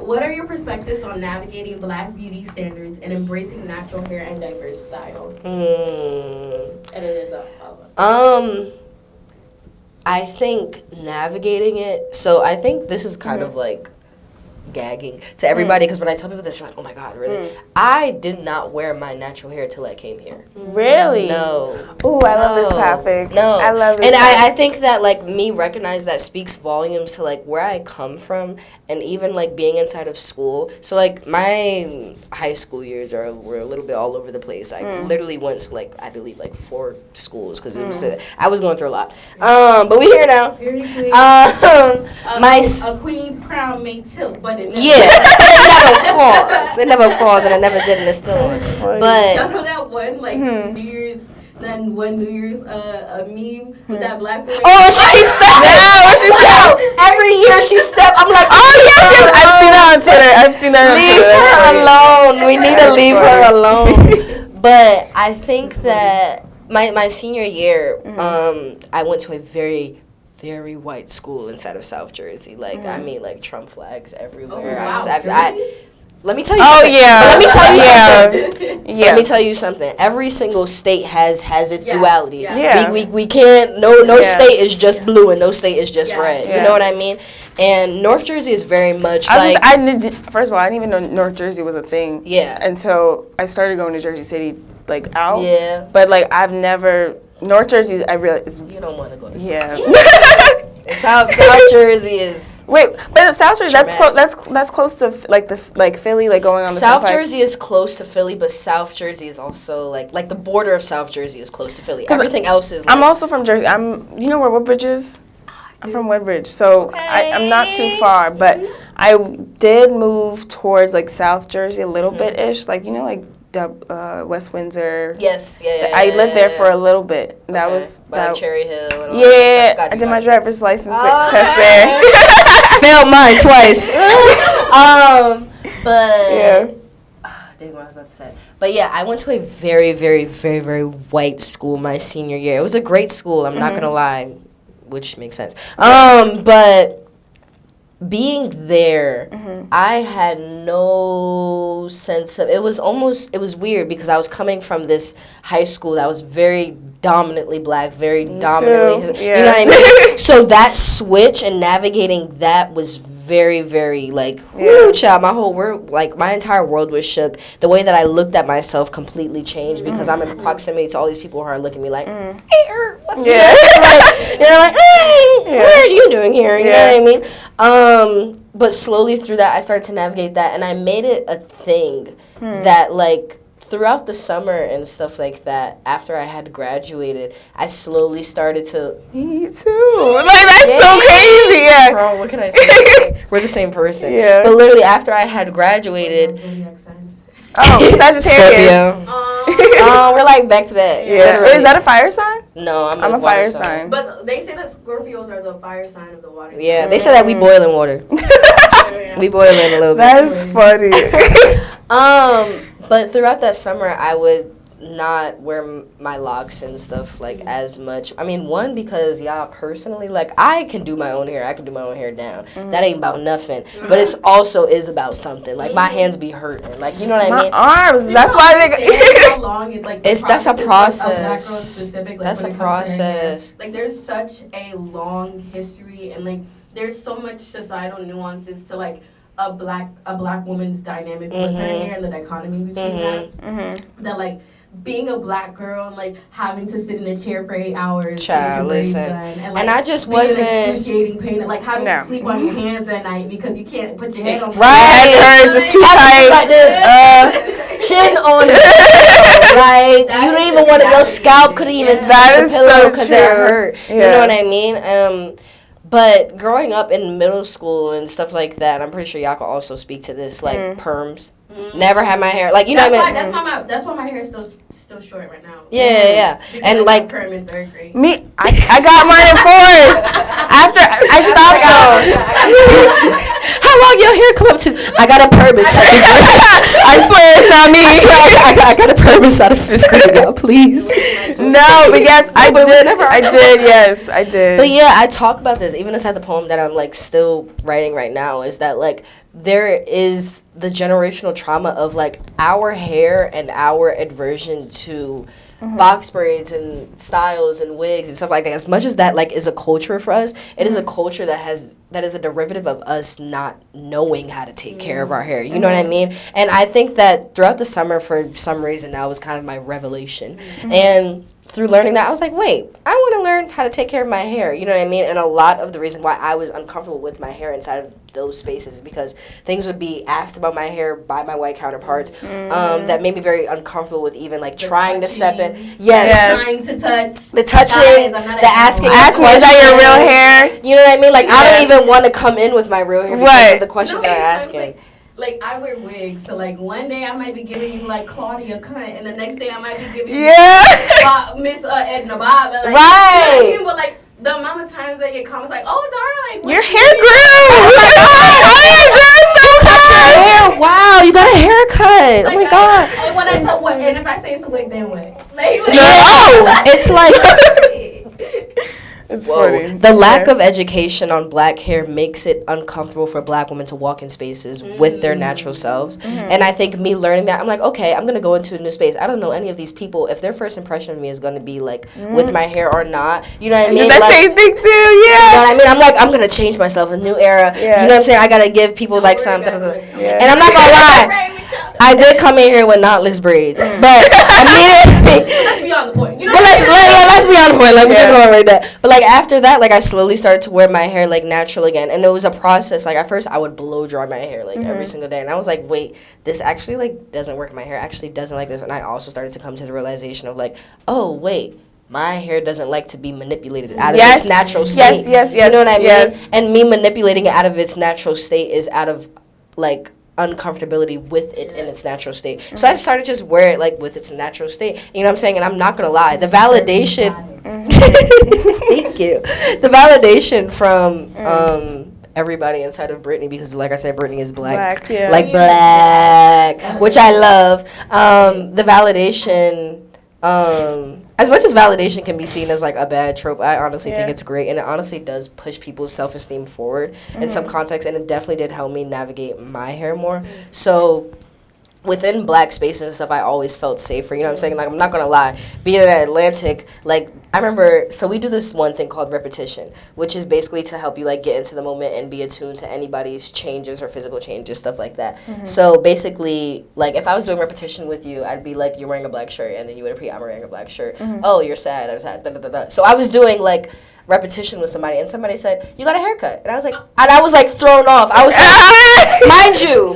Speaker 6: what are your perspectives on navigating Black beauty standards and embracing natural hair and diverse style? And it is
Speaker 5: I think navigating it. So I think this is kind of like gagging to everybody because when I tell people this, they're like, "Oh my God, really?" I did not wear my natural hair till I came here.
Speaker 2: Really?
Speaker 5: No.
Speaker 2: Ooh, I love this topic.
Speaker 5: No.
Speaker 2: I love it.
Speaker 5: And I think that like me recognize that speaks volumes to like where I come from and even like being inside of school. So like my high school years were a little bit all over the place. I literally went to like I believe like 4 schools because it was I was going through a lot. But we here now.
Speaker 6: a queen's crown may tilt, but it never.
Speaker 5: Yeah, it never falls. It never falls, and it never did, and it's still on.
Speaker 6: Y'all
Speaker 5: But
Speaker 6: know that one like New Year's, then one New Year's a meme with that black boy.
Speaker 5: oh, she keeps stepping. Yo, every year she step. I'm like, oh yes,
Speaker 2: I've seen that on Twitter. I've seen that on Twitter.
Speaker 5: leave her alone. We need to leave her alone. But I think that my senior year, I went to a very white school inside of South Jersey. Like I mean, like Trump flags everywhere.
Speaker 6: Oh, wow.
Speaker 5: Let me tell you.
Speaker 2: Oh,
Speaker 5: something.
Speaker 2: yeah.
Speaker 5: Let me tell you
Speaker 2: Yeah.
Speaker 5: something.
Speaker 2: Yeah.
Speaker 5: Let me tell you something. Every single state has its duality.
Speaker 6: Yeah.
Speaker 2: Yeah.
Speaker 5: We can't. No
Speaker 2: Yeah.
Speaker 5: state is just blue and no state is just red.
Speaker 2: Yeah.
Speaker 5: You know what I mean? And North Jersey is very much
Speaker 2: First of all, I didn't even know North Jersey was a thing.
Speaker 5: Yeah.
Speaker 2: Until I started going to Jersey City, like out.
Speaker 5: Yeah.
Speaker 2: But like I've never North Jersey. I realized.
Speaker 5: You don't want to go to
Speaker 2: Yeah.
Speaker 5: South Jersey is.
Speaker 2: Wait, but South Jersey.
Speaker 5: Traumatic.
Speaker 2: That's close to like Philly, like going on the
Speaker 5: South
Speaker 2: Turnpike.
Speaker 5: Jersey is close to Philly, but South Jersey is also like the border of South Jersey is close to Philly. Everything else is. Like,
Speaker 2: I'm also from Jersey. You know where Woodbridge is? I'm from Woodbridge, so I'm not too far, but I did move towards like South Jersey a little bit ish, like like West Windsor.
Speaker 5: yes, yeah.
Speaker 2: I lived there for a little bit. That was
Speaker 5: by Cherry Hill. And all
Speaker 2: Yeah,
Speaker 5: that stuff.
Speaker 2: I did my driver's license
Speaker 5: Oh,
Speaker 2: test there.
Speaker 5: Failed mine twice. But
Speaker 2: Yeah.
Speaker 5: dang, what I was about to say. But yeah, I went to a very, very, very, very white school my senior year. It was a great school. I'm not gonna lie, which makes sense. But being there, I had no sense of. It was weird because I was coming from this high school that was very dominantly black, very dominantly.
Speaker 2: too,
Speaker 5: You know what I mean? So that switch and navigating that was very, very like, whoo, child. My whole world, like my entire world was shook. The way that I looked at myself completely changed because I'm in proximity to all these people who are looking at me like, hey, what?
Speaker 2: Yeah.
Speaker 5: You're like, hey, what are you doing here? You know what I mean? But slowly through that, I started to navigate that, and I made it a thing that like. Throughout the summer and stuff like that, after I had graduated, I slowly started to.
Speaker 2: Me too. Like that's so crazy. Yeah.
Speaker 5: Bro, what can I say? We're the same person.
Speaker 2: Yeah.
Speaker 5: But literally, after I had graduated,
Speaker 2: Oh, Sagittarius.
Speaker 5: Scorpio. We're like back to back.
Speaker 2: Yeah.
Speaker 5: Literally.
Speaker 2: Is that a fire sign?
Speaker 5: No, I'm
Speaker 2: a
Speaker 5: water
Speaker 2: fire sign.
Speaker 6: But they say that Scorpios are the fire sign of the water.
Speaker 5: Yeah, they said that we boil in water. We boil in a little bit.
Speaker 2: That's funny.
Speaker 5: But throughout that summer, I would not wear my locks and stuff like as much. I mean, one, because y'all personally, like, I can do my own hair. I can do my own hair down. That ain't about nothing. But it's also is about something. Like, my hands be hurting. Like, you know what I mean?
Speaker 2: Arms. That's why they.
Speaker 1: How long it, like,
Speaker 5: That's a
Speaker 1: of black girls
Speaker 5: process.
Speaker 1: specific, like,
Speaker 5: That's
Speaker 1: when
Speaker 5: a
Speaker 1: it comes to their hair.
Speaker 5: process.
Speaker 1: Like, there's such a long history, and like there's so much societal nuances to like a black woman's dynamic with her hair and the dichotomy between that like being a black girl and like having to sit in a chair for 8 hours
Speaker 5: Child, listen.
Speaker 1: and, like,
Speaker 5: And I just
Speaker 1: being in
Speaker 5: wasn't.
Speaker 1: excruciating pain and like having
Speaker 2: No.
Speaker 1: to sleep on your hands at night because you can't put your head on
Speaker 5: Right.
Speaker 2: Hurts. It's too tight.
Speaker 5: Like this, chin on the pillow, right? You don't even want to. Your scalp couldn't even touch
Speaker 2: That
Speaker 5: the
Speaker 2: is
Speaker 5: pillow
Speaker 2: so
Speaker 5: because
Speaker 2: true.
Speaker 5: it hurt. You
Speaker 2: Yeah.
Speaker 5: know what I mean? But growing up in middle school and stuff like that, I'm pretty sure y'all can also speak to this, like perms. Never had my hair like you know what I mean.
Speaker 1: That's why my hair is still short right now.
Speaker 5: Yeah.
Speaker 1: Because
Speaker 5: And
Speaker 1: I
Speaker 5: like
Speaker 1: got perm in 3rd grade.
Speaker 2: Me, I got mine in 4th. After I stopped though.
Speaker 5: how long your hair come up to? I got a perm in 2nd grade.
Speaker 2: I swear it's not me.
Speaker 5: I got a perm inside of 5th grade, y'all, please.
Speaker 2: No, but yes, I
Speaker 5: but it was
Speaker 2: did.
Speaker 5: never
Speaker 2: I
Speaker 5: our
Speaker 2: did. Yes, I did.
Speaker 5: But yeah, I talk about this even inside the poem that I'm like still writing right now. Is that like there is the generational trauma of like our hair and our aversion to box braids and styles and wigs and stuff like that. As much as that like is a culture for us, it is a culture that is a derivative of us not knowing how to take care of our hair. You know what I mean? And I think that throughout the summer, for some reason, that was kind of my revelation. And through learning that, I was like, wait, I want to learn how to take care of my hair. You know what I mean? And a lot of the reason why I was uncomfortable with my hair inside of those spaces is because things would be asked about my hair by my white counterparts that made me very uncomfortable with even like trying to step in. Yes.
Speaker 1: Trying to touch.
Speaker 5: The touching,
Speaker 1: Guys, I'm not
Speaker 5: the
Speaker 1: a
Speaker 5: asking of
Speaker 2: Ask me, is that your real hair?
Speaker 5: You know what I mean? Like, I don't even want to come in with my real hair because
Speaker 2: Right.
Speaker 5: of the questions they're asking.
Speaker 1: Like I wear wigs, so like one day I might be giving you like Claudia Cunt, and the next day I might be giving you Miss Edna Bob. And, like,
Speaker 5: Right.
Speaker 1: You know what I mean? But like the amount of times they get comments like, "Oh, darling,
Speaker 2: Your hair grew. Oh my God, so fast.
Speaker 5: Hair, wow, you got a haircut. Oh my God.
Speaker 1: And when I tell what, and if I say it's a wig, then what? Like,
Speaker 5: No, it's like
Speaker 2: It's
Speaker 5: whoa.
Speaker 2: funny.
Speaker 5: The lack of education on black hair makes it uncomfortable for black women to walk in spaces with their natural selves. And I think me learning that, I'm like, okay, I'm going to go into a new space. I don't know any of these people. If their first impression of me is going to be like with my hair or not, you know what I mean?
Speaker 2: The
Speaker 5: Like,
Speaker 2: same thing too.
Speaker 5: you know
Speaker 2: Yeah.
Speaker 5: what I mean? I'm like, I'm going to change myself, a new era.
Speaker 2: Yeah.
Speaker 5: You know what I'm saying? I got to give people like some.
Speaker 2: Yeah.
Speaker 5: And I'm not going to lie. I did come in here with knotless braids, but immediately.
Speaker 1: Let's be on the point. You know
Speaker 5: But let's be on the point. Like we can go right there. But like after that, like I slowly started to wear my hair like natural again, and it was a process. Like at first, I would blow dry my hair like every single day, and I was like, wait, this actually like doesn't work. My hair actually doesn't like this, and I also started to come to the realization of like, oh wait. My hair doesn't like to be manipulated out of its natural state.
Speaker 2: Yes.
Speaker 5: You know what I mean?
Speaker 2: Yes.
Speaker 5: And me manipulating it out of its natural state is out of like uncomfortability with it in its natural state. So I started just wear it like with its natural state. You know what I'm saying? And I'm not gonna lie, the validation. Thank you. The validation from everybody inside of Britney, because like I said, Britney is black,
Speaker 2: yeah.
Speaker 5: like black, which I love. The validation. As much as validation can be seen as like a bad trope, I honestly think it's great, and it honestly does push people's self-esteem forward in some context, and it definitely did help me navigate my hair more. So within black spaces and stuff, I always felt safer. You know what I'm saying? Like, I'm not gonna lie, being in Atlantic, like, I remember, so we do this one thing called repetition, which is basically to help you, like, get into the moment and be attuned to anybody's changes or physical changes, stuff like that. So basically, like, if I was doing repetition with you, I'd be like, you're wearing a black shirt, and then you would repeat, I'm wearing a black shirt. Oh, you're sad, I'm sad, da-da-da-da. So I was doing, like, repetition with somebody, and somebody said, you got a haircut. And I was like, thrown off. I was like,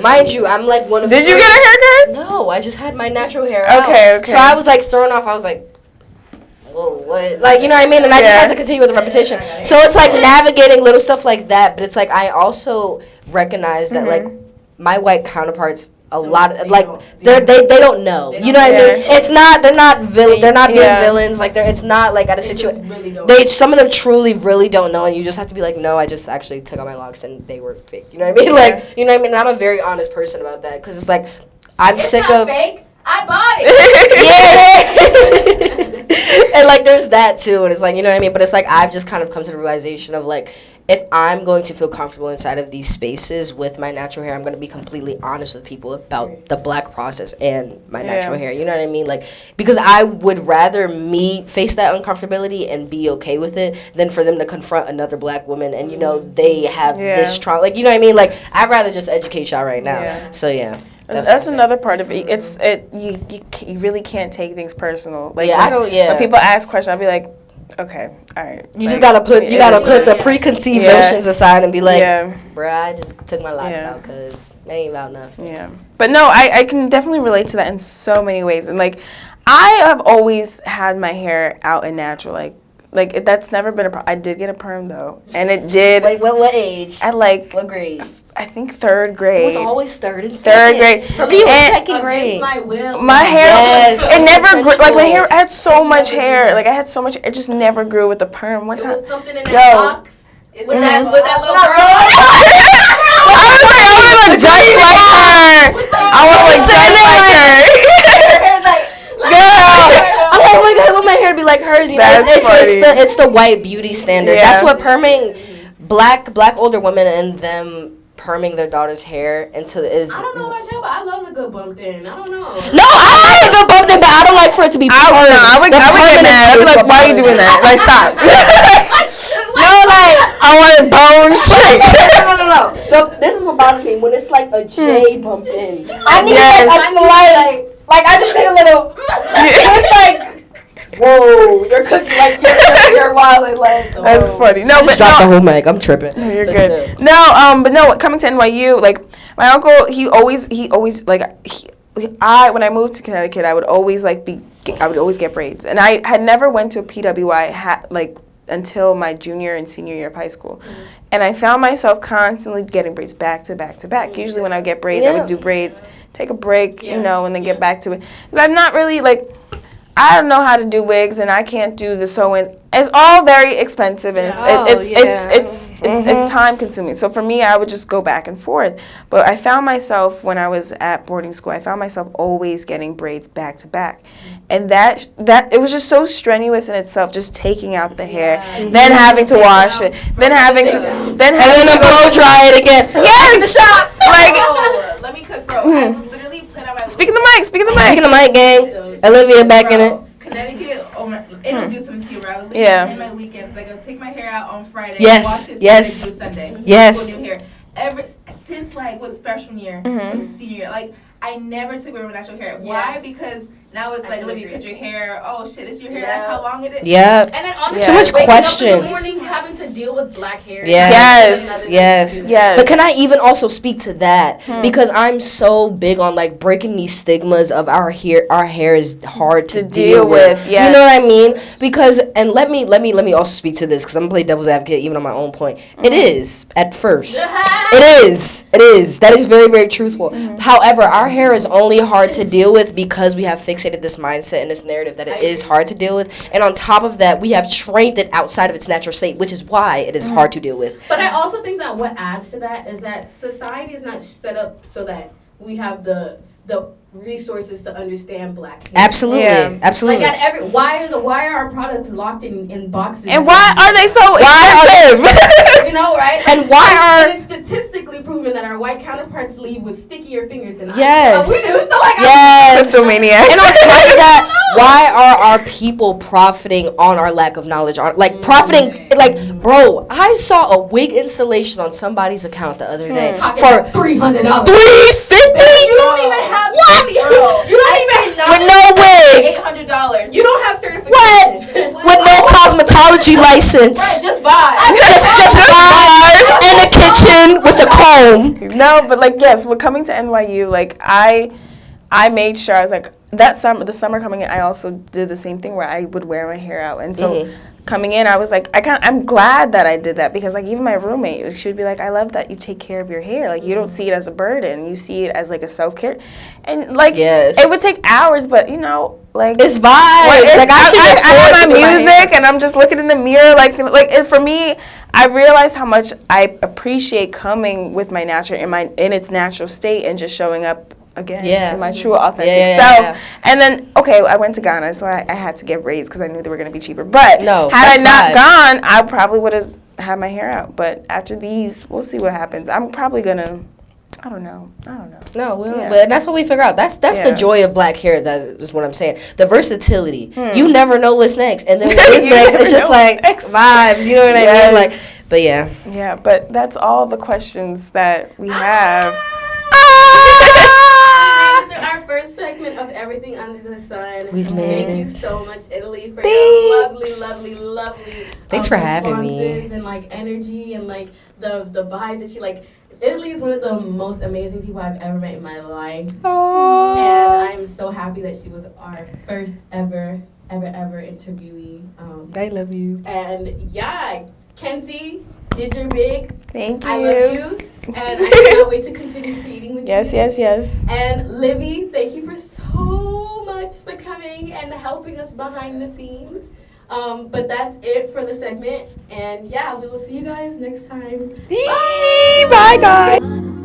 Speaker 5: mind you, I'm like one of
Speaker 2: Did you get a haircut?
Speaker 5: No, I just had my natural hair
Speaker 2: Okay.
Speaker 5: So I was like thrown off. I was like, whoa, what? Like, you know what I mean? And I just had to continue with the repetition. So it's like navigating little stuff like that, but it's like I also recognize that like my white counterparts, a lot of, like they don't know. You know what I mean? It's not they're not being villains. Like it's not like at a situation. Some of them truly really don't know, and you just have to be like, no, I just actually took out my locks and they were fake. You know what I mean? Like, you know what I mean? And I'm a very honest person about that, because it's like I'm sick of.
Speaker 1: Fake.
Speaker 6: I bought it.
Speaker 5: Yeah. And like there's that too, and it's like, you know what I mean? But it's like I've just kind of come to the realization of like, if I'm going to feel comfortable inside of these spaces with my natural hair, I'm going to be completely honest with people about the black process and my natural hair. You know what I mean? Like, because I would rather me face that uncomfortability and be okay with it than for them to confront another black woman and, you know, they have this trauma. Like, you know what I mean? Like, I'd rather just educate y'all right now. Yeah. So, yeah.
Speaker 2: That's another part of it. You really can't take things personal. Like, when people ask questions, I'll be like, okay, all right.
Speaker 5: You just gotta put the preconceived notions aside and be like, bruh, I just took my locks out because it ain't about nothing.
Speaker 2: Yeah, but no, I can definitely relate to that in so many ways. And like, I have always had my hair out and natural. Like that's never been a problem. I did get a perm though, and it did.
Speaker 5: Wait, what age?
Speaker 2: At like
Speaker 5: what grade?
Speaker 2: I think third grade.
Speaker 5: It was always third and
Speaker 2: second. Third grade.
Speaker 5: For me, it was second grade.
Speaker 2: My hair, it never grew. Like my hair, I had so much hair. Like I had so much. It just never grew with the perm. One time,
Speaker 6: it was something in that box with that little girl.
Speaker 2: I was like just like her. I was like just like her.
Speaker 5: Girl, I'm like, oh my god, I want my hair to be like hers. You know, it's the white beauty standard. Yeah. That's what perming black older women and them perming their daughter's hair into is.
Speaker 6: I don't know about you, but I love a good bump in. I don't know.
Speaker 5: No, I like a good bump in, but I don't like for it to be permed.
Speaker 2: I would get mad. I'd be like, why are you doing that? Like, stop.
Speaker 5: No, like
Speaker 2: I wanted bone straight.
Speaker 5: No. This is what bothers me when it's like a J bumped in. I need like a slight. Like, I just need a little, it's like, whoa, you're cooking, like, you're wilding, like.
Speaker 2: That's funny. No, but
Speaker 5: drop the whole mic, I'm tripping.
Speaker 2: No, you're good. No, but no, coming to NYU, like, my uncle, he always, like, when I moved to Connecticut, I would always, like, get braids. And I had never went to a PWI, like, until my junior and senior year of high school. And I found myself constantly getting braids back to back to back. Usually when I get braids, I would do braids, take a break, you know, and then get back to it. But I'm not really, like, I don't know how to do wigs, and I can't do the sew-ins. It's all very expensive, and it's time consuming. So for me, I would just go back and forth. But I found myself when I was at boarding school, I found myself always getting braids back to back, and that it was just so strenuous in itself, just taking out the hair, then having to wash it, then having to
Speaker 5: blow dry it again.
Speaker 2: Yes,
Speaker 5: in the shop.
Speaker 4: Like, let me cook, bro. I would literally put on my.
Speaker 2: Speaking the mic,
Speaker 5: gang. Olivia back in it.
Speaker 4: Connecticut, introduce them to you, bro. In my weekends, like, I'll take my hair out on Friday.
Speaker 5: Yes,
Speaker 4: wash it
Speaker 5: yes.
Speaker 4: Sunday.
Speaker 5: Yes.
Speaker 4: New hair. Ever since like freshman year to senior year, like I never took away my natural hair. Why? Because now it's like, Olivia, cut your hair. Oh shit, this is your hair. That's how long it is.
Speaker 5: Yeah.
Speaker 6: And then honestly,
Speaker 5: too much questions.
Speaker 6: Up in the morning, having to deal with black hair.
Speaker 5: Yes. But can I even also speak to that? Because I'm so big on like breaking these stigmas of our hair is hard to deal with.
Speaker 2: Yes.
Speaker 5: You know what I mean? Because let me also speak to this because I'm gonna play devil's advocate even on my own point. It is at first. It is. That is very, very truthful. However, our hair is only hard to deal with because we have fixated this mindset and this narrative that it is hard to deal with. And on top of that, we have trained it outside of its natural state, which is why it is hard to deal with.
Speaker 6: But I also think that what adds to that is that society is not set up so that we have the resources to understand black hair.
Speaker 5: Absolutely.
Speaker 6: Like why are our products locked in boxes?
Speaker 2: And why are they so expensive?
Speaker 6: You know, right?
Speaker 5: And why
Speaker 6: it's statistically proven that our white counterparts leave with stickier fingers than us.
Speaker 5: Yes.
Speaker 6: We do. So like,
Speaker 5: yes.
Speaker 2: Maniacs.
Speaker 5: And on top of that, why are our people profiting on our lack of knowledge? Profiting, like, bro, I saw a wig installation on somebody's account the other day for
Speaker 6: $300.
Speaker 5: $350.
Speaker 6: You don't even have
Speaker 5: what?
Speaker 6: You don't even
Speaker 5: with no wig.
Speaker 4: $800.
Speaker 6: You don't have certification.
Speaker 5: What? With no cosmetology license.
Speaker 4: Right, just buy.
Speaker 5: Just buy in the kitchen with a comb.
Speaker 2: No, but like yes, when coming to NYU, like I made sure I was like the summer coming in, I also did the same thing where I would wear my hair out, and so. Coming in, I was like, I'm glad that I did that because, like, even my roommate, she would be like, I love that you take care of your hair. Like, you don't see it as a burden. You see it as, like, a self-care. And, like, it would take hours, but, you know, like.
Speaker 5: It's vibes. Like,
Speaker 2: I have my music, and I'm just looking in the mirror. Like for me, I realized how much I appreciate coming with my natural, in its natural state and just showing up again
Speaker 5: Yeah.
Speaker 2: in my true authentic
Speaker 5: Yeah.
Speaker 2: self. And then, okay, I went to Ghana, so I had to get braids because I knew they were going to be cheaper. But
Speaker 5: No,
Speaker 2: had I
Speaker 5: that's
Speaker 2: not
Speaker 5: fine.
Speaker 2: gone, I probably would have had my hair out. But after these, we'll see what happens. I'm probably going to, I don't know.
Speaker 5: No,
Speaker 2: Yeah.
Speaker 5: but that's what we figure out. That's
Speaker 2: Yeah.
Speaker 5: the joy of black hair. That is what I'm saying. The versatility. You never know what's next, and then when it's
Speaker 2: You
Speaker 5: next,
Speaker 2: never
Speaker 5: it's just
Speaker 2: know
Speaker 5: like
Speaker 2: what's next.
Speaker 5: vibes. You know what I
Speaker 2: Yes.
Speaker 5: mean? Like, but yeah.
Speaker 2: Yeah, but that's all the questions that we have.
Speaker 6: Through our first segment of Everything Under the Sun.
Speaker 5: We've made
Speaker 6: Thank you
Speaker 5: it.
Speaker 6: so much, Italy, for your lovely, lovely, lovely
Speaker 5: Thanks for having me.
Speaker 6: responses and like energy and like the vibe that you like. Italy is one of the most amazing people I've ever met in my life. And I'm so happy that she was our first ever interviewee.
Speaker 5: I love you.
Speaker 6: And yeah, Kenzie, did your big.
Speaker 2: Thank you.
Speaker 6: I love you. And I cannot wait to continue creating with
Speaker 2: Yes,
Speaker 6: you.
Speaker 2: yes.
Speaker 6: And Livy, thank you for so much for coming and helping us behind the scenes. But that's it for the segment. And yeah, we will see you guys next time.
Speaker 5: Bye, guys.